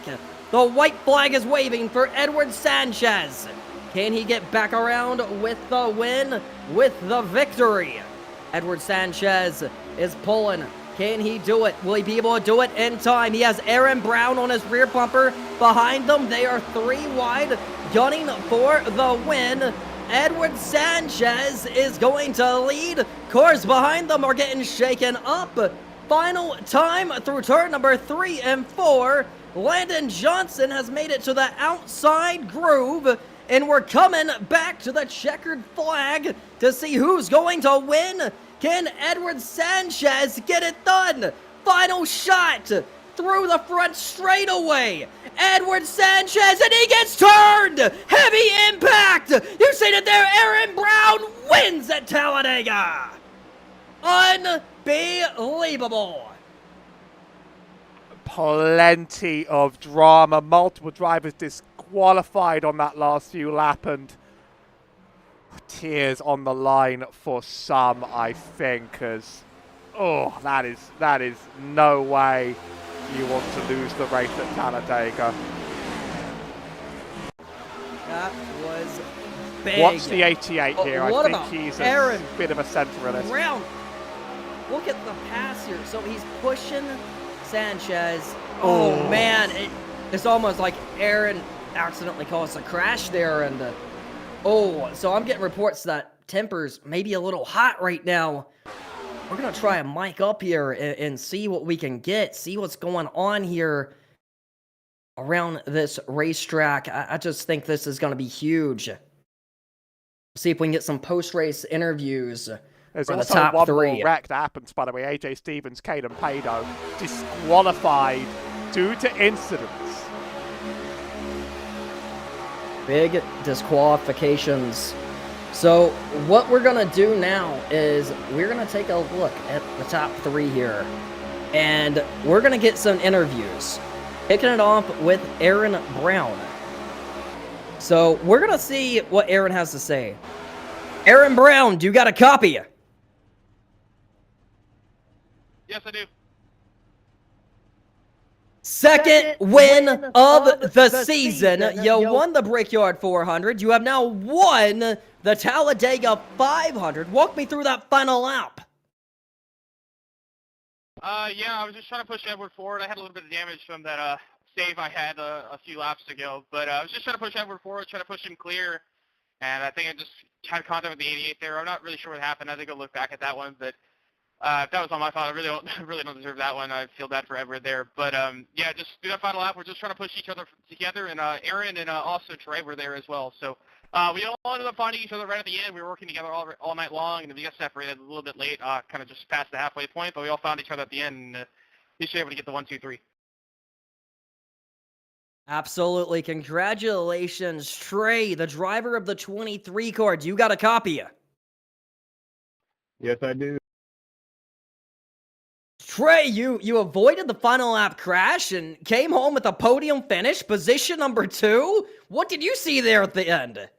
The white flag is waving for Edward Sanchez. Can he get back around with the win, with the victory? Edward Sanchez is pulling. Can he do it? Will he be able to do it in time? He has Aaron Brown on his rear bumper. Behind them, they are 3 wide, gunning for the win. Edward Sanchez is going to lead. Cars behind them are getting shaken up. Final time through turn number 3 and 4. Landon Johnson has made it to the outside groove, and we're coming back to the checkered flag to see who's going to win. Can Edward Sanchez get it done? Final shot through the front straightaway. Edward Sanchez, and he gets turned! Heavy impact! You seen it there, Aaron Brown wins at Talladega! Unbelievable! Plenty of drama. Multiple drivers disqualified on that last few lap, and tears on the line for some, I think, as that is no way you want to lose the race at Talladega. That was big. Watch the 88 here. I think he's a bit of a centralist. Brown. Look at the pass here. So he's pushing Sanchez. Oh man, it's almost like Aaron accidentally caused a crash there, and so I'm getting reports that temper's maybe a little hot right now. We're gonna try a mic up here and see what we can get, see what's going on here around this racetrack. I just think this is gonna be huge. See if we can get some post-race interviews. There's for also the top one 3. more wreck that happens, by the way. AJ Stevens, Caden Pado, disqualified due to incidents. Big disqualifications. So what we're going to do now is we're going to take a look at the top 3 here. And we're going to get some interviews. Kicking it off with Aaron Brown. So we're going to see what Aaron has to say. Aaron Brown, do you got a copy? Yes, I do. Second win of the season. You won the Brickyard 400. You have now won the Talladega 500. Walk me through that final lap. Yeah, I was just trying to push Edward forward. I had a little bit of damage from that save I had a few laps ago, but I was just trying to push Edward forward, trying to push him clear, and I think I just had contact with the 88 there. I'm not really sure what happened. I think I'll look back at that one, but If that was on my fault, I really don't, really don't deserve that one. I feel bad for Everett there. But yeah, just do that final lap. We're just trying to push each other together, and Aaron and also Trey were there as well. So we all ended up finding each other right at the end. We were working together all night long, and we got separated a little bit late, kind of just past the halfway point. But we all found each other at the end, and at least we were able to get the 1, 2, 3. Absolutely. Congratulations, Trey, the driver of the 23 car. Do you got a copy? Yes, I do. Trey, you avoided the final lap crash and came home with a podium finish, position number 2. What did you see there at the end?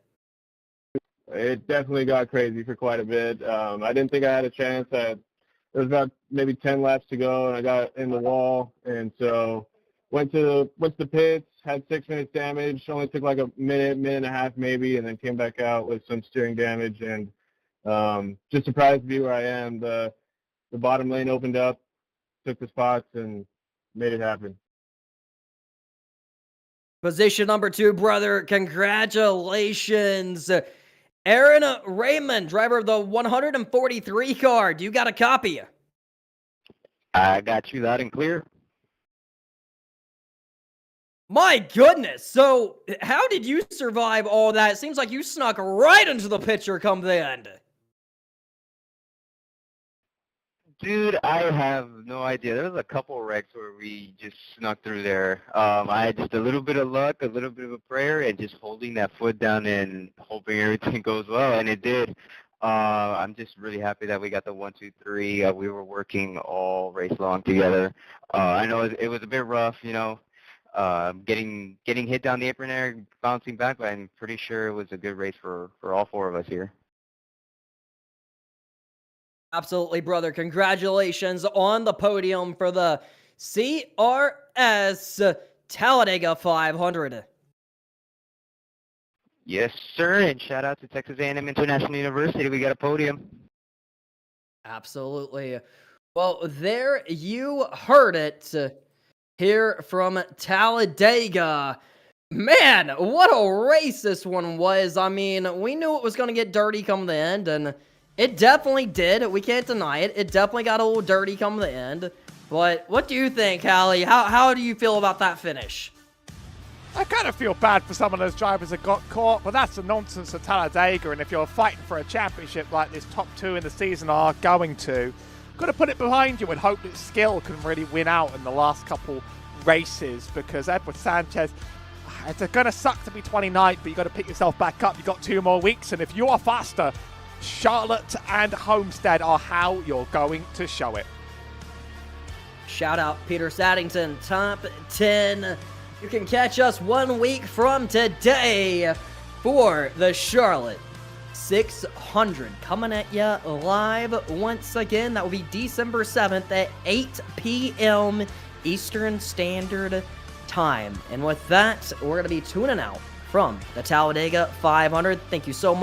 It definitely got crazy for quite a bit. I didn't think I had a chance. There was about maybe 10 laps to go, and I got in the wall, and so went to the pits, had 6 minutes damage, only took like a minute and a half maybe, and then came back out with some steering damage, and just surprised to be where I am. The bottom lane opened up, took the spots, and made it happen. Position number 2, brother. Congratulations. Aaron Raymond, driver of the 143 car. Do you got a copy? I got you loud and clear. My goodness. So, how did you survive all that? It seems like you snuck right into the picture come the end. Dude, I have no idea. There was a couple wrecks where we just snuck through there. I had just a little bit of luck, a little bit of a prayer, and just holding that foot down and hoping everything goes well, and it did. I'm just really happy that we got the 1, 2, 3. We were working all race long together. I know it was a bit rough, you know, getting hit down the apron there, bouncing back, but I'm pretty sure it was a good race for all 4 of us here. Absolutely, brother. Congratulations on the podium for the CRS Talladega 500. Yes, sir, and shout out to Texas A&M International University. We got a podium. Absolutely. Well, there you heard it here from Talladega. Man, what a race this one was. I mean, we knew it was going to get dirty come the end, and it definitely did. We can't deny it. It definitely got a little dirty come the end. But what do you think, Hallie? How do you feel about that finish? I kind of feel bad for some of those drivers that got caught, but that's the nonsense of Talladega, and if you're fighting for a championship like this top 2 in the season are going to, got to put it behind you and hope that skill can really win out in the last couple races, because Edward Sanchez, it's going to suck to be 29th, but you got to pick yourself back up. You've got 2 more weeks, and if you are faster, Charlotte and Homestead are how you're going to show it. Shout out Peter Saddington, top 10. You can catch us 1 week from today for the Charlotte 600. Coming at you live once again. That will be December 7th at 8 p.m. Eastern Standard Time. And with that, we're going to be tuning out from the Talladega 500. Thank you so much.